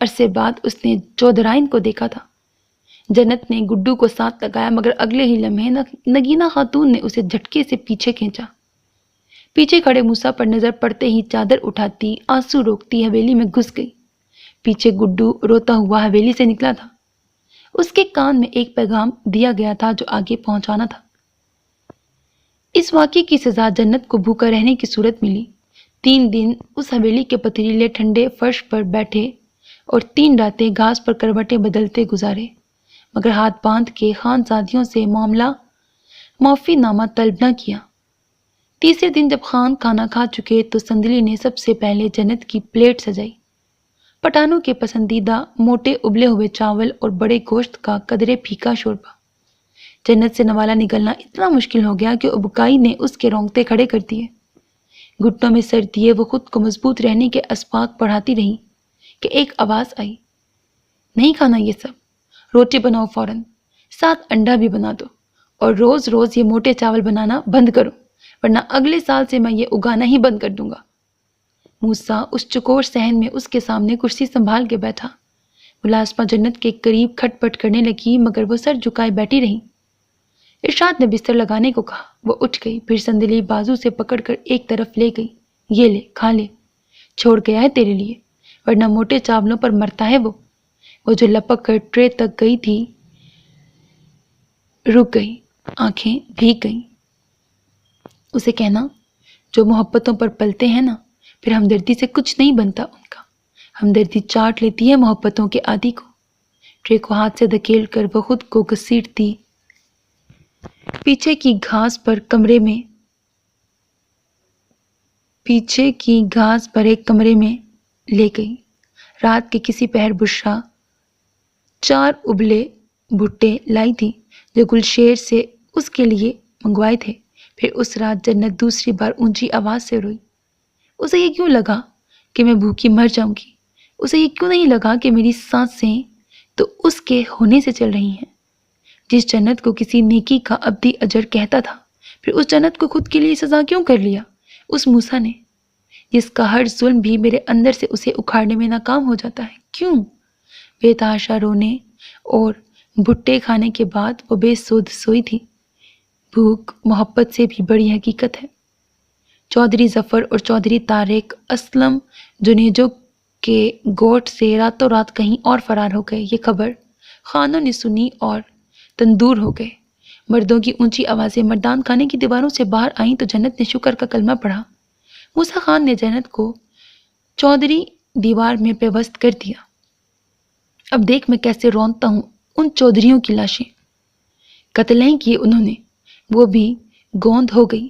عرصے بعد اس نے چودھرائن کو دیکھا تھا۔ جنت نے گڈو کو ساتھ لگایا مگر اگلے ہی لمحے نگینہ خاتون نے اسے جھٹکے سے پیچھے کھینچا۔ پیچھے کھڑے موسیٰ پر نظر پڑتے ہی چادر اٹھاتی، آنسو روکتی حویلی میں گھس گئی۔ پیچھے گڈو روتا ہوا حویلی سے نکلا تھا۔ اس کے کان میں ایک پیغام دیا گیا تھا جو آگے پہنچانا تھا۔ اس واقعے کی سزا جنت کو بھوکا رہنے کی صورت ملی۔ 3 دن اس حویلی کے پتھریلے ٹھنڈے فرش پر بیٹھے اور 3 راتیں گھاس پر کروٹیں بدلتے گزارے، مگر ہاتھ باندھ کے خانزادیوں سے معاملہ معافی نامہ طلب نہ کیا۔ تیسرے دن جب خان کھانا کھا چکے تو سندلی نے سب سے پہلے جنت کی پلیٹ سجائی۔ پٹھانوں کے پسندیدہ موٹے ابلے ہوئے چاول اور بڑے گوشت کا قدرے پھیکا شوربہ۔ جنت سے نوالا نگلنا اتنا مشکل ہو گیا کہ ابکائی نے اس کے رونگٹے کھڑے کر دیے۔ گھٹنوں میں سر دیے وہ خود کو مضبوط رہنے کے اسباق پڑھاتی رہی کہ ایک آواز آئی، نہیں کھانا یہ سب، روٹی بناؤ فوراً، ساتھ انڈا بھی بنا دو، اور روز روز یہ موٹے چاول بنانا بند کرو ورنہ اگلے سال سے میں یہ اگانا ہی بند کر دوں گا۔ موسیٰ اس چکور صحن میں اس کے سامنے کرسی سنبھال کے بیٹھا۔ ملازمہ جنت کے قریب کھٹ پٹ کرنے لگی مگر وہ سر جھکائے بیٹھی رہی۔ ارشاد نے بستر لگانے کو کہا، وہ اٹھ گئی، پھر سندلی بازو سے پکڑ کر ایک طرف لے گئی۔ یہ لے، کھا لے، چھوڑ گیا ہے تیرے لیے، ورنہ موٹے چاولوں پر مرتا ہے وہ جو لپک کر ٹرے تک گئی تھی رک گئی، آنکھیں بھیگ گئیں۔ اسے کہنا، جو محبتوں پر پلتے ہیں نا، پھر ہمدردی سے کچھ نہیں بنتا ان کا، ہمدردی چاٹ لیتی ہے محبتوں کے عادی کو۔ ٹرے کو ہاتھ سے دھکیل کر وہ خود کو گھسیٹتی پیچھے کی گھاس پر ایک کمرے میں لے گئی۔ رات کے کسی پہر بشرا 4 ابلے بھٹے لائی تھی جو گلشیر سے اس کے لیے منگوائے تھے۔ پھر اس رات جنت دوسری بار اونچی آواز سے روئی۔ اسے یہ کیوں لگا کہ میں بھوکی مر جاؤں گی؟ اسے یہ کیوں نہیں لگا کہ میری سانسیں تو اس کے ہونے سے چل رہی ہیں؟ جس جنت کو کسی نیکی کا ابدی اجر کہتا تھا، پھر اس جنت کو خود کے لیے سزا کیوں کر لیا؟ اس موسیٰ نے، جس کا ہر ظلم بھی میرے اندر سے اسے اکھاڑنے میں ناکام ہو جاتا ہے، کیوں؟ بے تحاشا رونے اور بھٹے کھانے کے بعد وہ بے سود سوئی تھی۔ بھوک محبت سے بھی بڑی حقیقت ہے۔ چودھری ظفر اور چودھری طارق اسلم جنیجو کے گوٹھ سے راتوں رات کہیں اور فرار ہو گئے۔ یہ خبر خانوں نے سنی اور تندور ہو گئے۔ مردوں کی اونچی آوازیں مردان خانے کی دیواروں سے باہر آئیں تو جنت نے شکر کا کلمہ پڑھا۔ موسیٰ خان نے جنت کو چودھری دیوار میں پیوست کر دیا۔ اب دیکھ میں کیسے رونتا ہوں ان چودھریوں کی لاشیں، قتل نہیں کیے انہوں نے، وہ بھی گوند ہو گئی۔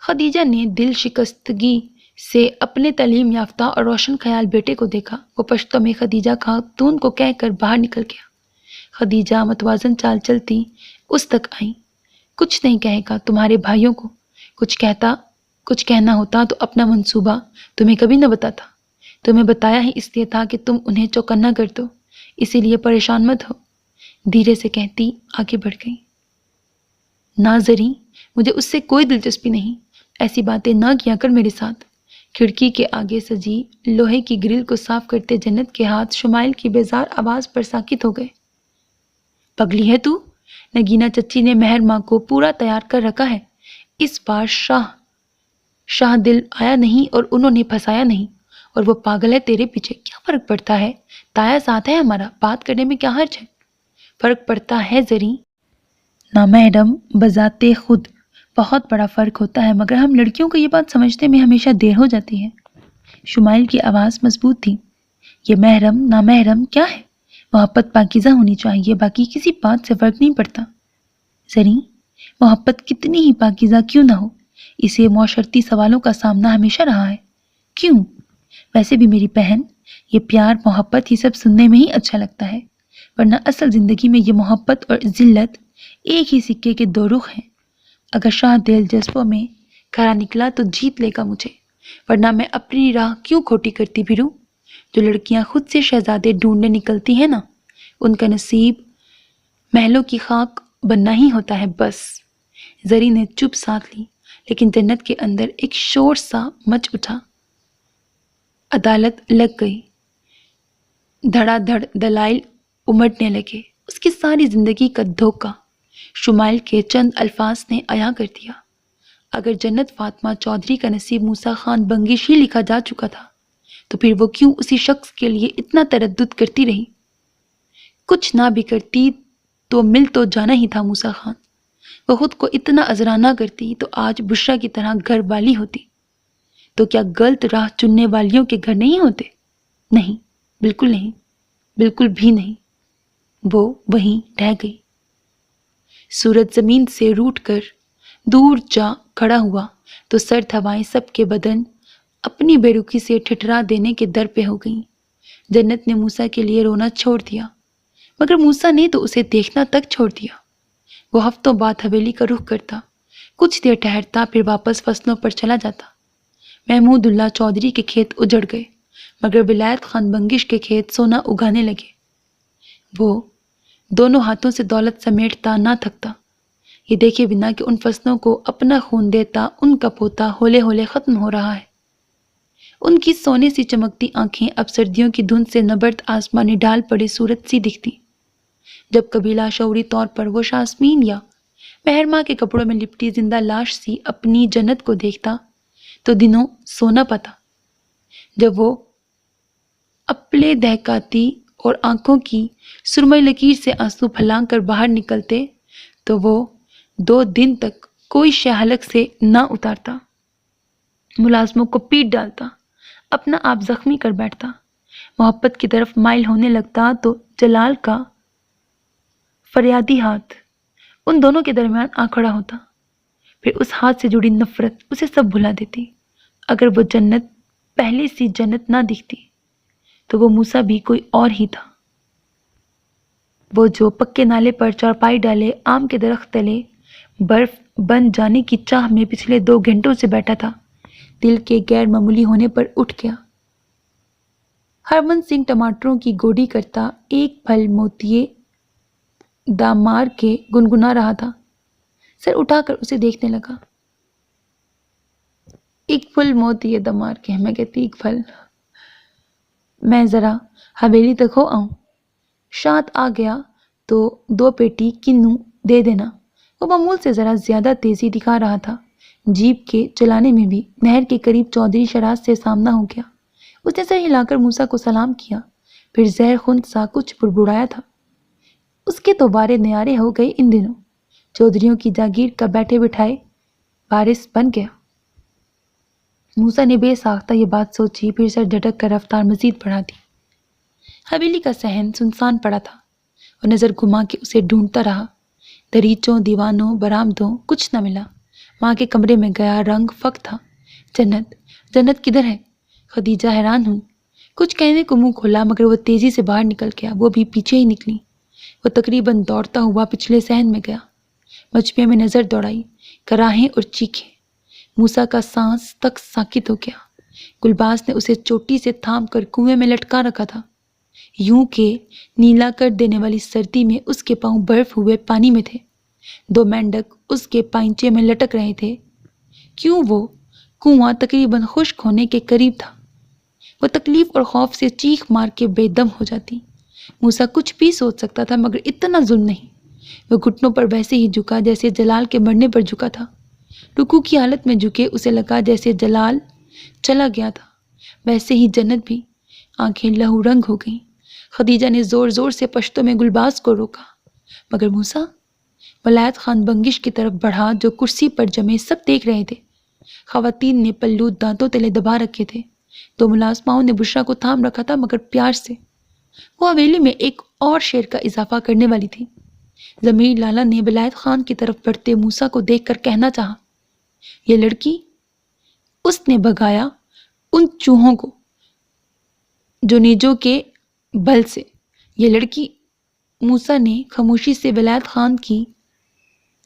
خدیجہ نے دل شکستگی سے اپنے تعلیم یافتہ اور روشن خیال بیٹے کو دیکھا۔ وہ پشتوں میں خدیجہ خاتون کو کہہ کر باہر نکل گیا۔ خدیجہ متوازن چال چلتی اس تک آئیں۔ کچھ نہیں کہے گا تمہارے بھائیوں کو، کچھ کہنا ہوتا تو اپنا منصوبہ تمہیں کبھی نہ بتاتا، تمہیں بتایا ہی اس لیے تھا کہ تم انہیں چوکنا کر دو، اسی لیے پریشان مت ہو، دھیرے سے کہتی آگے بڑھ گئی۔ نہ زریں، مجھے اس سے کوئی دلچسپی نہیں، ایسی باتیں نہ کیا کر میرے ساتھ۔ کھڑکی کے آگے سجی لوہے کی گرل کو صاف کرتے جنت کے ہاتھ شمائل کی بیزار آواز پر ساکت ہو گئے۔ پگلی ہے تو؟ نگینہ چچی نے مہر ماں کو پورا تیار کر رکھا ہے، اس بار شاہ دل آیا نہیں اور انہوں نے پھنسایا نہیں، اور وہ پاگل ہے تیرے پیچھے، کیا فرق پڑتا ہے؟ تایا ساتھ ہے ہمارا، بات کرنے میں کیا حرج ہے؟ فرق پڑتا ہے زریں، نامحرم بذات خود بہت بڑا فرق ہوتا ہے، مگر ہم لڑکیوں کو یہ بات سمجھنے میں ہمیشہ دیر ہو جاتی ہے۔ شمائل کی آواز مضبوط تھی۔ یہ محرم نامحرم کیا ہے؟ محبت پاکیزہ ہونی چاہیے، باقی کسی بات سے فرق نہیں پڑتا۔ زریں، محبت کتنی ہی پاکیزہ کیوں نہ ہو، اسے معاشرتی سوالوں کا سامنا ہمیشہ رہا ہے۔ کیوں؟ ویسے بھی میری بہن، یہ پیار محبت ہی سب سننے میں ہی اچھا لگتا ہے، ورنہ اصل زندگی میں یہ محبت اور ذلت ایک ہی سکے کے 2 رخ ہیں۔ اگر شاہ دل جذبوں میں کھرا نکلا تو جیت لے گا مجھے، ورنہ میں اپنی راہ کیوں کھوٹی کرتی پھروں؟ جو لڑکیاں خود سے شہزادے ڈھونڈنے نکلتی ہیں نا، ان کا نصیب محلوں کی خاک بننا ہی ہوتا ہے بس۔ زری نے چپ ساتھ لی، لیکن جنت کے اندر ایک شور سا مچ اٹھا۔ عدالت لگ گئی۔ دھڑا دھڑ دلائل امٹنے لگے۔ اس کی ساری زندگی کا دھوکہ شمائل کے چند الفاظ نے عیاں کر دیا۔ اگر جنت فاطمہ چودھری کا نصیب موسیٰ خان بنگش ہی لکھا جا چکا تھا تو پھر وہ کیوں اسی شخص کے لیے اتنا تردد کرتی رہی؟ کچھ نہ بھی کرتی تو مل تو جانا ہی تھا موسیٰ خان۔ وہ خود کو اتنا عذرانہ کرتی تو آج بشرا کی طرح گھر والی ہوتی۔ تو کیا غلط راہ چننے والیوں کے گھر نہیں ہوتے؟ نہیں، بالکل نہیں، بالکل بھی نہیں۔ وہ وہیں ڈھہ گئی۔ سورج زمین سے روٹ کر دور جا کھڑا ہوا تو سرد ہوائیں سب کے بدن اپنی بے رخی سے ٹھٹرا دینے کے در پہ ہو گئیں۔ جنت نے موسیٰ کے لیے رونا چھوڑ دیا، مگر موسیٰ نے تو اسے دیکھنا تک چھوڑ دیا۔ وہ ہفتوں بعد حویلی کا رخ کرتا، کچھ دیر ٹھہرتا، پھر واپس فصلوں پر چلا جاتا۔ محمود اللہ چودھری کے کھیت اجڑ گئے، مگر ولایت خان بنگش کے کھیت سونا اگانے لگے۔ وہ دونوں ہاتھوں سے دولت سمیٹتا نہ تھکتا، یہ دیکھے بنا کہ ان فصلوں کو اپنا خون دیتا ان کا پوتا ہولے ہولے ختم ہو رہا ہے۔ ان کی سونے سی چمکتی آنکھیں اب سردیوں کی دھند سے نبرد آسمانی ڈال پڑے سورج سی دکھتی۔ جب کبھی لاشعوری طور پر وہ شاسمین یا مہرماں کے کپڑوں میں لپٹی زندہ لاش سی اپنی جنت کو دیکھتا تو دنوں سونا پاتا۔ جب وہ اپلے دہکاتی اور آنکھوں کی سرمئی لکیر سے آنسو پھلانگ کر باہر نکلتے تو وہ 2 دن تک کوئی شے حلق سے نہ اتارتا، ملازموں کو پیٹ ڈالتا، اپنا آپ زخمی کر بیٹھتا، محبت کی طرف مائل ہونے لگتا تو جلال کا فریادی ہاتھ ان دونوں کے درمیان آ کھڑا ہوتا۔ پھر اس ہاتھ سے جڑی نفرت اسے سب بھلا دیتی۔ اگر وہ جنت پہلے سی جنت نہ دکھتی تو وہ موسیٰ بھی کوئی اور ہی تھا۔ وہ جو پکے نالے پر چارپائی ڈالے آم کے درخت تلے برف بن جانے کی چاہ میں پچھلے 2 گھنٹوں سے بیٹھا تھا، دل کے غیر معمولی ہونے پر اٹھ گیا۔ ہرمن سنگھ ٹماٹروں کی گوڈی کرتا ایک پھل موتیے دامار کے گنگنا رہا تھا، سر اٹھا کر اسے دیکھنے لگا۔ ایک پھل موتیے دامار کے، میں کہتی ایک پھل، میں ذرا حویلی تک ہو آؤں، شاد آ گیا تو 2 پیٹی کنوں دے دینا۔ وہ معمول سے ذرا زیادہ تیزی دکھا رہا تھا، جیپ کے چلانے میں بھی۔ نہر کے قریب چودھری شراز سے سامنا ہو گیا۔ اس نے سر ہلا کر موسیٰ کو سلام کیا، پھر زہر خند سا کچھ بڑبڑایا تھا۔ اس کے تو بارے نیارے ہو گئے ان دنوں، چودھریوں کی جاگیر کا بیٹھے بٹھائے وارث بن گیا۔ موسیٰ نے بے ساختہ یہ بات سوچی، پھر سر جھٹک کر رفتار مزید بڑھا دی۔ حویلی کا صحن سنسان پڑا تھا۔ وہ نظر گھما کے اسے ڈھونڈتا رہا، دریچوں، دیوانوں، برآمدوں، کچھ نہ ملا۔ ماں کے کمرے میں گیا، رنگ فک تھا۔ جنت کدھر ہے؟ خدیجہ حیران ہوئی۔ کچھ کہنے کو منہ کھولا، مگر وہ تیزی سے باہر نکل گیا۔ وہ بھی پیچھے ہی نکلی۔ وہ تقریباً دوڑتا ہوا پچھلے صحن میں گیا، مجمع میں نظر دوڑائی، کراہیں اور چیخیں۔ موسیٰ کا سانس تک ساکت ہو گیا۔ گلباز نے اسے چوٹی سے تھام کر کنویں میں لٹکا رکھا تھا، یوں کہ نیلا کر دینے والی سردی میں اس کے پاؤں برف ہوئے پانی میں تھے۔ 2 مینڈک اس کے پائنچے میں لٹک رہے تھے۔ کیوں وہ کنواں تقریباً خشک ہونے کے قریب تھا۔ وہ تکلیف اور خوف سے چیخ مار کے بے دم ہو جاتی۔ موسیٰ کچھ بھی سوچ سکتا تھا، مگر اتنا ظلم نہیں۔ وہ گھٹنوں پر ویسے ہی جھکا جیسے جلال کے مرنے پر جھکا تھا۔ رکوع کی حالت میں جھکے اسے لگا جیسے جلال چلا گیا تھا، ویسے ہی جنت بھی۔ آنکھیں لہو رنگ ہو گئیں۔ خدیجہ نے زور زور سے پشتوں میں گلباز کو روکا، مگر موسیٰ ولایت خان بنگش کی طرف بڑھا جو کرسی پر جمے سب دیکھ رہے تھے۔ خواتین نے پلو دانتوں تلے دبا رکھے تھے۔ 2 ملازماؤں نے بشرا کو تھام رکھا تھا، مگر پیار سے۔ وہ حویلی میں ایک اور شیر کا اضافہ کرنے والی تھی۔ ضمیر لالا نے ولایت خان کی طرف بڑھتے موسیٰ کو دیکھ کر کہنا چاہا، یہ لڑکی، اس نے بھگایا ان چوہوں کو جو نیجوں کے بل سے، یہ لڑکی۔ موسیٰ نے خاموشی سے ولایت خان کی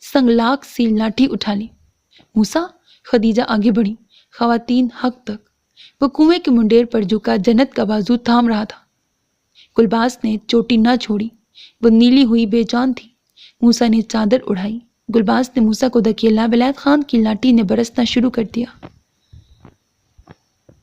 سنگلاخ سی لاٹھی اٹھا لی۔ موسیٰ، خدیجہ آگے بڑھی، خواتین حق تک۔ وہ کنویں کے منڈیر پر جھکا جنت کا بازو تھام رہا تھا۔ گلباز نے چوٹی نہ چھوڑی، وہ نیلی ہوئی بے جان تھی۔ موسیٰ نے چادر اڑائی، گلباز نے موسیٰ کو دھکیلا، ولایت خان کی لاٹھی نے برسنا شروع کر دیا۔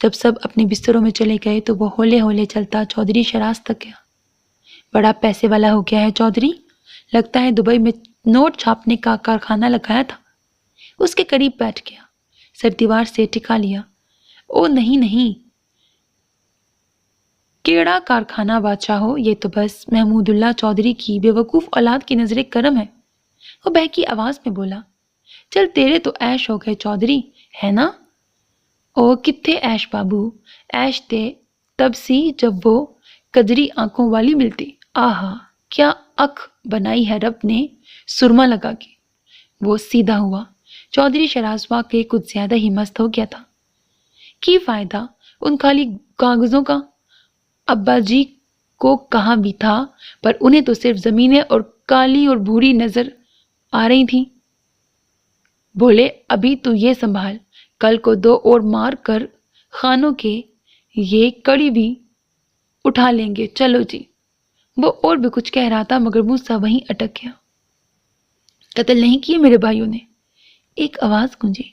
جب سب اپنے بستروں میں چلے گئے تو وہ ہولے ہولے چلتا چودھری شراز تک گیا۔ بڑا پیسے والا ہو گیا ہے چودھری، لگتا ہے دبئی میں نوٹ چھاپنے کا کارخانہ لگایا تھا۔ اس کے قریب بیٹھ گیا، سر دیوار سے ٹکا لیا۔ او نہیں نہیں، کیڑا کارخانہ بادشاہ ہو، یہ تو بس محمود اللہ چودھری کی بے وقوف اولاد کی نظر کرم ہے۔ وہ بہکی آواز میں بولا، چل تیرے تو عیش ہو گئے چودھری، ہے نا؟ او کتھے عیش بابو، عیش تے تب سی جب وہ کجری آنکھوں والی ملتی۔ آہا کیا اکھ بنائی ہے رب نے سرما لگا کے۔ وہ سیدھا ہوا۔ چودھری شراز واقعی کچھ زیادہ ہی مست ہو گیا تھا۔ کی فائدہ ان خالی کاغذوں کا؟ ابا جی کو کہاں بھی تھا، پر انہیں تو صرف زمینیں اور کالی اور بھوری نظر آ رہی تھیں۔ بولے ابھی تو یہ سنبھال، کل کو 2 اور مار کر خانوں کے یہ کڑی بھی اٹھا لیں گے، چلو جی۔ وہ اور بھی کچھ کہہ رہا تھا مگر موسیٰ وہیں اٹک گیا۔ قتل نہیں کیے میرے بھائیوں نے؟ ایک آواز گونجی۔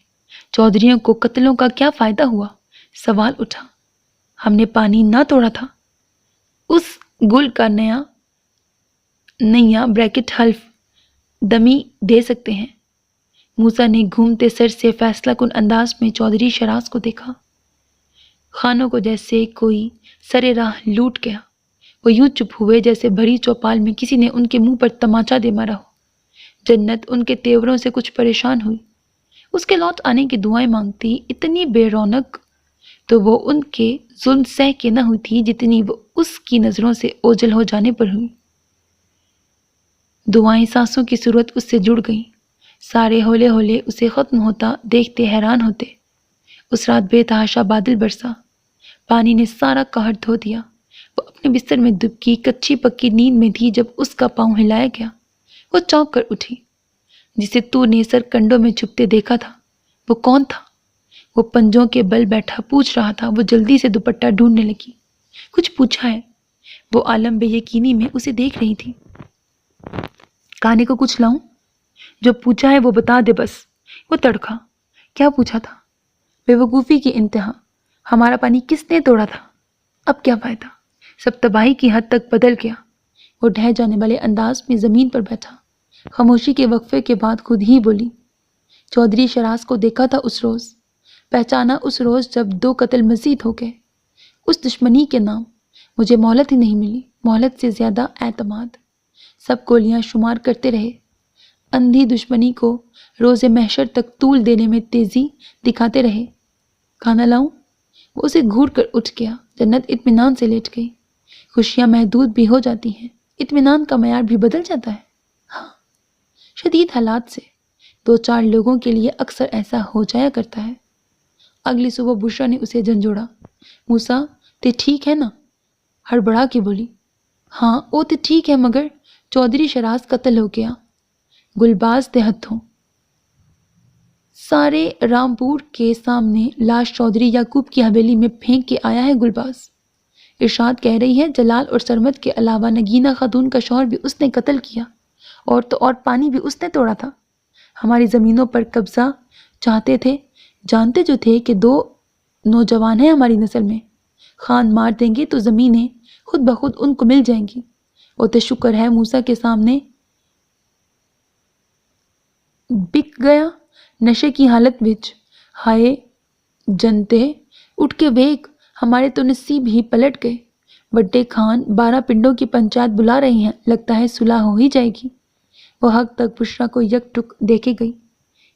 چودھریوں کو قتلوں کا کیا فائدہ ہوا؟ سوال اٹھا۔ ہم نے پانی نہ توڑا تھا؟ اس گل کا نیا بریکٹ حلف دمی دے سکتے ہیں۔ موسیٰ نے گھومتے سر سے فیصلہ کن انداز میں چودھری شراز کو دیکھا۔ خانوں کو جیسے کوئی سرے راہ لوٹ گیا۔ وہ یوں چپ ہوئے جیسے بھری چوپال میں کسی نے ان کے منہ پر تماچا دے مارا ہو۔ جنت ان کے تیوروں سے کچھ پریشان ہوئی، اس کے لوٹ آنے کی دعائیں مانگتی۔ اتنی بے رونق تو وہ ان کے ظلم سہ کے نہ ہوئی تھی جتنی وہ اس کی نظروں سے اوجھل ہو جانے پر ہوئی۔ دعائیں سانسوں کی صورت اس سے جڑ گئیں۔ سارے ہولے ہولے اسے ختم ہوتا دیکھتے حیران ہوتے۔ اس رات بے تحاشا بادل برسا، پانی نے سارا قہر دھو دیا۔ وہ اپنے بستر میں دبکی کچی پکی نیند میں تھی جب اس کا پاؤں ہلایا گیا۔ وہ چونک کر اٹھی۔ جسے تو نے سر کنڈوں میں چھپتے دیکھا تھا وہ کون تھا؟ وہ پنجوں کے بل بیٹھا پوچھ رہا تھا۔ وہ جلدی سے دوپٹہ ڈھونڈنے لگی۔ کچھ پوچھا ہے؟ وہ عالم بے یقینی میں اسے دیکھ رہی تھی۔ کھانے کو کچھ لاؤں؟ جو پوچھا ہے وہ بتا دے بس۔ وہ تڑکا۔ کیا پوچھا تھا؟ بے وقوفی کی انتہا۔ ہمارا پانی کس نے توڑا تھا؟ اب کیا فائدہ، سب تباہی کی حد تک بدل گیا۔ وہ ڈھہ جانے والے انداز میں زمین پر بیٹھا۔ خاموشی کے وقفے کے بعد خود ہی بولی، چودھری شراز کو دیکھا تھا اس روز، پہچانا اس روز جب 2 قتل مزید ہو گئے۔ اس دشمنی کے نام مجھے مہلت ہی نہیں ملی، مہلت سے زیادہ اعتماد۔ سب گولیاں شمار کرتے رہے، اندھی دشمنی کو روز محشر تک طول دینے میں تیزی دکھاتے رہے۔ کھانا لاؤں؟ وہ اسے گھور کر اٹھ گیا۔ جنت اطمینان سے لیٹ گئی۔ خوشیاں محدود بھی ہو جاتی ہیں، اطمینان کا معیار بھی بدل جاتا ہے۔ ہاں، شدید حالات سے 2-4 لوگوں کے لیے اکثر ایسا ہو جایا کرتا ہے۔ اگلی صبح بشرا نے اسے جھنجھوڑا۔ موسیٰ تے ٹھیک ہے نا؟ ہڑبڑا کے بولی، ہاں او تے ٹھیک ہے مگر چودھری شراز قتل ہو گیا، گلباز دے ہتھوں۔ سارے رامپور کے سامنے لاش چودھری یعقوب کی حویلی میں پھینک کے آیا ہے گلباز۔ ارشاد کہہ رہی ہے جلال اور سرمد کے علاوہ نگینہ خاتون کا شوہر بھی اس نے قتل کیا، اور تو اور پانی بھی اس نے توڑا تھا۔ ہماری زمینوں پر قبضہ چاہتے تھے، جانتے جو تھے کہ 2 نوجوان ہیں ہماری نسل میں، خان مار دیں گے تو زمینیں خود بخود ان کو مل جائیں گی۔ وہ تو شکر ہے موسیٰ کے سامنے بک گیا نشے کی حالت وچ۔ ہائے جنتے اٹھ کے ویک، ہمارے تو نصیب ہی پلٹ گئے۔ بڑے خان 12 پنڈوں کی پنچایت بلا رہے ہیں، لگتا ہے صلح ہو ہی جائے گی۔ وہ حق تک بشرا کو یک ٹک دیکھے گئی۔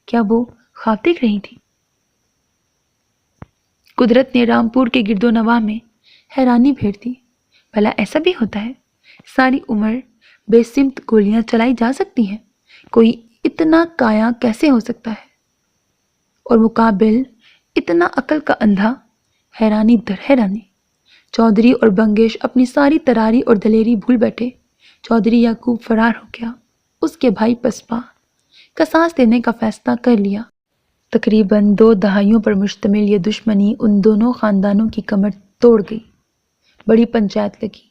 کیا وہ خواب دیکھ رہی تھی؟ قدرت نے رامپور کے گرد و نواح میں حیرانی پھیر دی۔ بھلا ایسا بھی ہوتا ہے؟ ساری عمر بے سمت گولیاں چلائی جا سکتی ہیں؟ کوئی اتنا کایا کیسے ہو سکتا ہے؟ اور مقابل اتنا عقل کا اندھا؟ حیرانی در حیرانی۔ چودھری اور بنگیش اپنی ساری تراری اور دلیری بھول بیٹھے۔ چودھری یعقوب فرار ہو گیا۔ اس کے بھائی پسپا قصاص دینے کا فیصلہ کر لیا۔ تقریباً 2 دہائیوں پر مشتمل یہ دشمنی ان دونوں خاندانوں کی کمر توڑ گئی۔ بڑی پنچایت لگی۔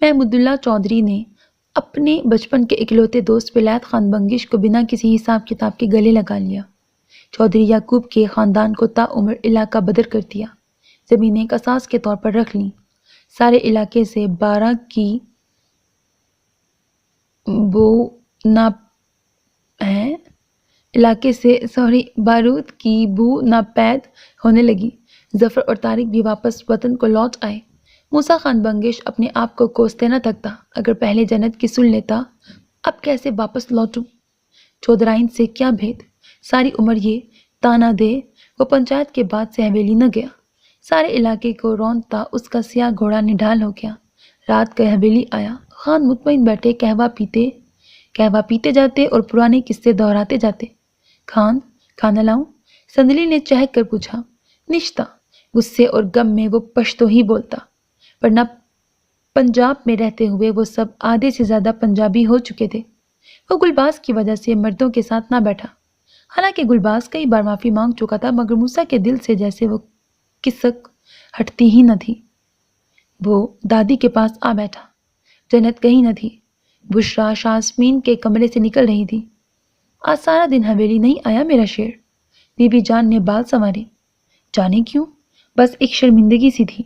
محمود اللہ چودھری نے اپنے بچپن کے اکلوتے دوست ولایت خان بنگش کو بنا کسی حساب کتاب کے گلے لگا لیا۔ چودھری یعقوب کے خاندان کو تا عمر علاقہ بدر کر دیا۔ زمینیں قصاص کے طور پر رکھ لیں۔ سارے علاقے سے بارود کی بو ناپید ہونے لگی۔ ظفر اور طارق بھی واپس وطن کو لوٹ آئے۔ موسیٰ خان بنگش اپنے آپ کو کوستے نہ تھکتا، اگر پہلے جنت کی سن لیتا، اب کیسے واپس لوٹوں؟ چودھرائن سے کیا بھید؟ ساری عمر یہ تانا دے وہ پنچایت کے بعد سے حویلی نہ گیا۔ سارے علاقے کو رونتا اس کا سیاہ گھوڑا نڈھال ہو گیا۔ رات کا حویلی آیا، خان مطمئن بیٹھے قہوہ پیتے جاتے اور پرانے قصے دہراتے جاتے۔ خان، کھانا لاؤں؟ سندلی نے چہک کر پوچھا۔ نشتہ۔ غصے اور غم میں وہ پشتو ہی بولتا، ورنہ پنجاب میں رہتے ہوئے وہ سب آدھے سے زیادہ پنجابی ہو چکے تھے۔ وہ گلباز کی وجہ سے مردوں کے ساتھ نہ بیٹھا، حالانکہ گلباز کئی بار معافی مانگ چکا تھا، مگر موسیٰ کے دل سے جیسے وہ کسک ہٹتی ہی نہ تھی۔ وہ دادی کے پاس آ بیٹھا۔ جنت کہیں نہ تھی۔ بشرا شاسمین کے کمرے سے نکل رہی تھی۔ آج سارا دن حویلی نہیں آیا میرا شیر؟ بی بی جان نے بال سنوارے۔ جانے کیوں، بس ایک شرمندگی سی تھی۔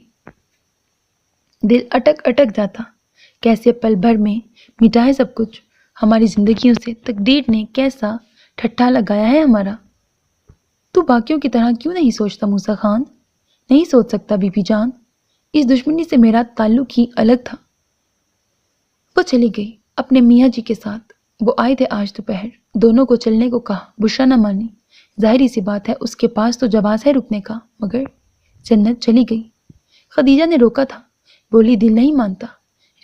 دل اٹک جاتا، کیسے پل بھر میں مٹائے سب کچھ۔ ہماری زندگیوں سے تقدیر نے کیسا ٹھٹھا لگایا ہے ہمارا۔ تو باقیوں کی طرح کیوں نہیں سوچتا موسیٰ خان؟ نہیں سوچ سکتا بی بی جان، اس دشمنی سے میرا تعلق ہی الگ تھا۔ وہ چلی گئی اپنے میاں جی کے ساتھ۔ وہ آئے تھے آج دوپہر، دونوں کو چلنے کو کہا، بشرا نہ مانی۔ ظاہری سی بات ہے اس کے پاس تو جواز ہے رکنے کا، مگر جنت چلی گئی۔ خدیجہ نے روکا تھا، بولی دل نہیں مانتا،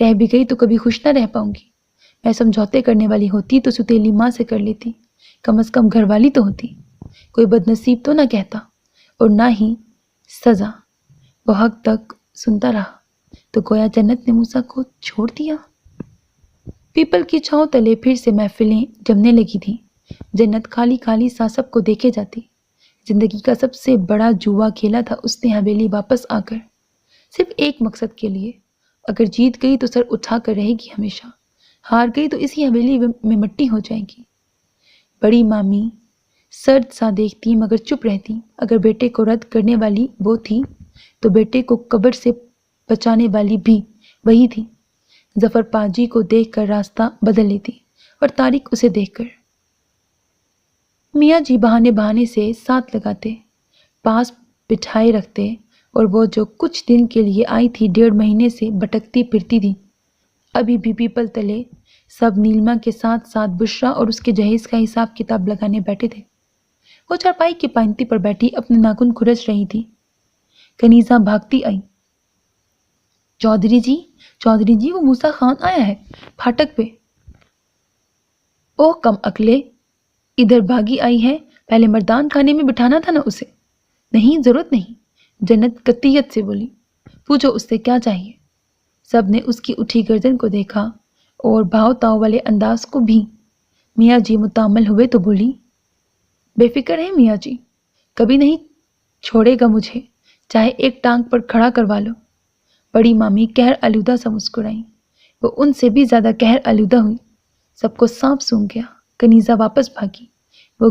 رہ بھی گئی تو کبھی خوش نہ رہ پاؤں گی۔ میں سمجھوتے کرنے والی ہوتی تو ستیلی ماں سے کر لیتی، کم از کم گھر والی تو ہوتی، کوئی بد نصیب تو نہ کہتا، اور نہ ہی سزا۔ وہ حق تک سنتا رہا تو گویا جنت نے موسیٰ کو چھوڑ دیا۔ پیپل کی چھاؤں تلے پھر سے محفلیں جمنے لگی تھیں۔ جنت خالی خالی سا سب کو دیکھے جاتی۔ زندگی کا سب سے بڑا جوا کھیلا تھا اس نے حویلی واپس آ کر، صرف ایک مقصد کے لیے۔ اگر جیت گئی تو سر اٹھا کر رہے گی ہمیشہ، ہار گئی تو اسی حویلی میں مٹی ہو جائے گی۔ بڑی مامی سرد سا دیکھتی مگر چپ رہتی۔ اگر بیٹے کو رد کرنے والی وہ تھی تو بیٹے کو قبر سے بچانے والی بھی وہی تھی۔ ظفر پاجی کو دیکھ کر راستہ بدل لیتی اور طارق اسے دیکھ کر۔ میاں جی بہانے سے ساتھ لگاتے، پاس بٹھائے رکھتے، اور وہ جو کچھ دن کے لیے آئی تھی 1.5 مہینے سے بھٹکتی پھرتی تھی۔ ابھی بھی پیپل تلے سب نیلما کے ساتھ ساتھ بشرا اور اس کے جہیز کا حساب کتاب لگانے بیٹھے تھے۔ وہ چارپائی کی پائنتی پر بیٹھی اپنے ناخن کھرچ رہی تھی۔ کنیزہ بھاگتی آئی۔ چودھری جی وہ موسیٰ خان آیا ہے پھاٹک پہ۔ اوہ کم عقلے، ادھر بھاگی آئی ہے، پہلے مردان خانے میں بٹھانا تھا نا اسے۔ نہیں، ضرورت نہیں، جنت قطعیت سے بولی۔ پوچھو اس سے کیا چاہیے۔ سب نے اس کی اٹھی گردن کو دیکھا اور بھاؤ تاؤ والے انداز کو بھی۔ میاں جی متامل ہوئے تو بولی، بے فکر ہے میاں جی، کبھی نہیں چھوڑے گا مجھے، چاہے ایک ٹانگ پر کھڑا کروا لو۔ بڑی مامی قہر آلودہ سا مسکرائیں۔ وہ ان سے بھی زیادہ قہر آلودہ ہوئی۔ سب کو سانپ سونگھ گیا۔ کنیزہ واپس بھاگی۔ وہ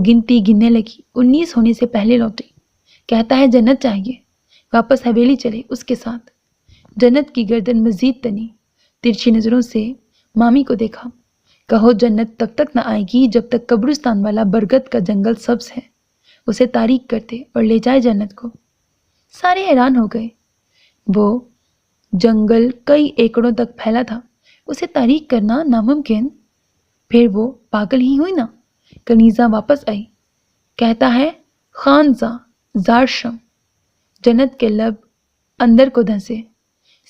گننے لگی، 19 ہونے سے پہلے لوٹی۔ کہتا ہے جنت چاہیے، واپس حویلی چلے اس کے ساتھ۔ جنت کی گردن مزید تنی، ترچھی نظروں سے مامی کو دیکھا۔ کہو جنت تب تک نہ آئے گی جب تک قبرستان والا برگد کا جنگل سبز ہے۔ اسے تاریک کرتے اور لے جائے جنت کو۔ سارے حیران ہو گئے۔ وہ جنگل کئی ایکڑوں تک پھیلا تھا، اسے تاریک کرنا ناممکن۔ پھر وہ پاگل ہی ہوئی نا۔ کنیزہ واپس آئی، کہتا ہے خانزا زارشم۔ جنت کے لب اندر کو دھنسے،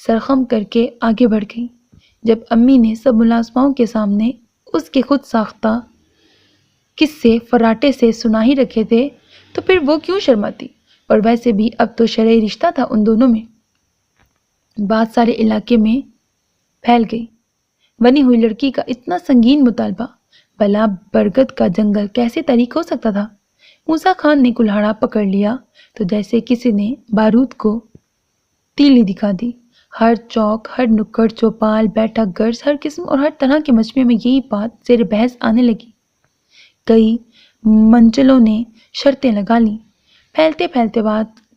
سرخم کر کے آگے بڑھ گئی۔ جب امی نے سب ملازماؤں کے سامنے اس کے خود ساختہ قصے فراٹے سے سنا ہی رکھے تھے تو پھر وہ کیوں شرماتی؟ اور ویسے بھی اب تو شرعی رشتہ تھا ان دونوں میں۔ بات سارے علاقے میں پھیل گئی۔ بنی ہوئی لڑکی کا اتنا سنگین مطالبہ، بھلا برگد کا جنگل کیسے تاریک ہو سکتا تھا؟ موسیٰ خان نے کلہاڑا پکڑ لیا تو جیسے کسی نے بارود کو تیلی دکھا دی۔ ہر چوک، ہر نکڑ، چوپال، بیٹھک، گرز، ہر قسم اور ہر طرح کے مجمع میں یہی بات زیر بحث آنے لگی۔ کئی منچلوں نے شرطیں لگا لیں۔ پھیلتے پھیلتے بات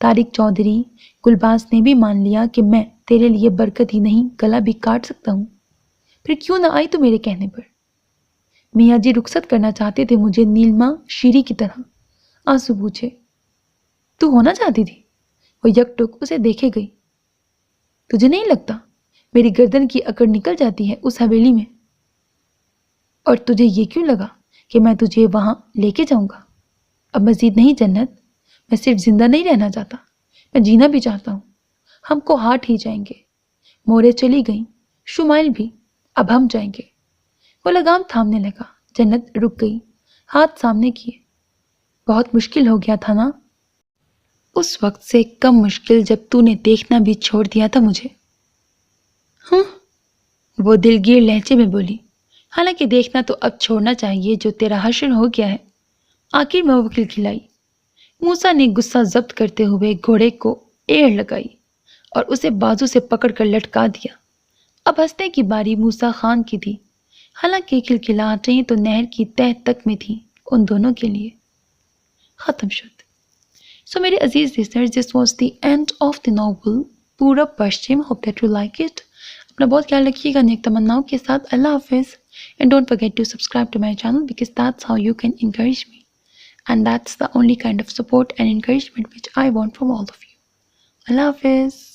طارق چودھری گلباز نے بھی مان لیا کہ میں تیرے لیے برکت ہی نہیں گلا بھی کاٹ سکتا ہوں. پھر کیوں نہ آئی تو میرے کہنے پر؟ میاں جی رخصت کرنا چاہتے تھے مجھے نیلما شیری کی طرح. آنسو پوچھے. تو ہونا چاہتی تھی؟ وہ یک ٹک اسے دیکھے گئی. تجھے نہیں لگتا میری گردن کی اکڑ نکل جاتی ہے اس حویلی میں؟ اور تجھے یہ کیوں لگا کہ میں تجھے وہاں لے کے جاؤں گا؟ اب مزید نہیں جنت، میں صرف زندہ نہیں رہنا چاہتا، میں جینا بھی چاہتا ہوں. ہم کو ہارٹ ہی جائیں گے. مورے چلی گئیں، شمائل بھی. اب ہم جائیں گے. وہ لگام تھامنے لگا. جنت رک گئی، ہاتھ سامنے کیے. بہت مشکل ہو گیا تھا نا؟ اس وقت سے کم مشکل جب تو نے دیکھنا بھی چھوڑ دیا تھا مجھے. ہاں، وہ دلگیر لہجے میں بولی. حالانکہ دیکھنا تو اب چھوڑنا چاہیے جو تیرا حشر ہو گیا ہے. آخر میں وہ کھلکھلائی. موسیٰ نے غصہ ضبط کرتے ہوئے گھوڑے کو ایڑ لگائی اور اسے بازو سے پکڑ کر لٹکا دیا. اب ہنسنے کی باری موسیٰ خان کی تھی. حالانکہ کھلکھلاہٹیں تو نہر کی تہ تک میں تھی ان دونوں کے لیے. ختم شد. So میرے عزیز listeners, this was the end of the novel Purab Paschim. Hope that you like it. اپنا بہت خیال رکھیے گا نیک تمناؤں کے ساتھ. اللہ حافظ. And don't forget to subscribe to my channel because that's how you can encourage me. And that's the only kind of support and encouragement which I want from all of you. Allah Hafiz.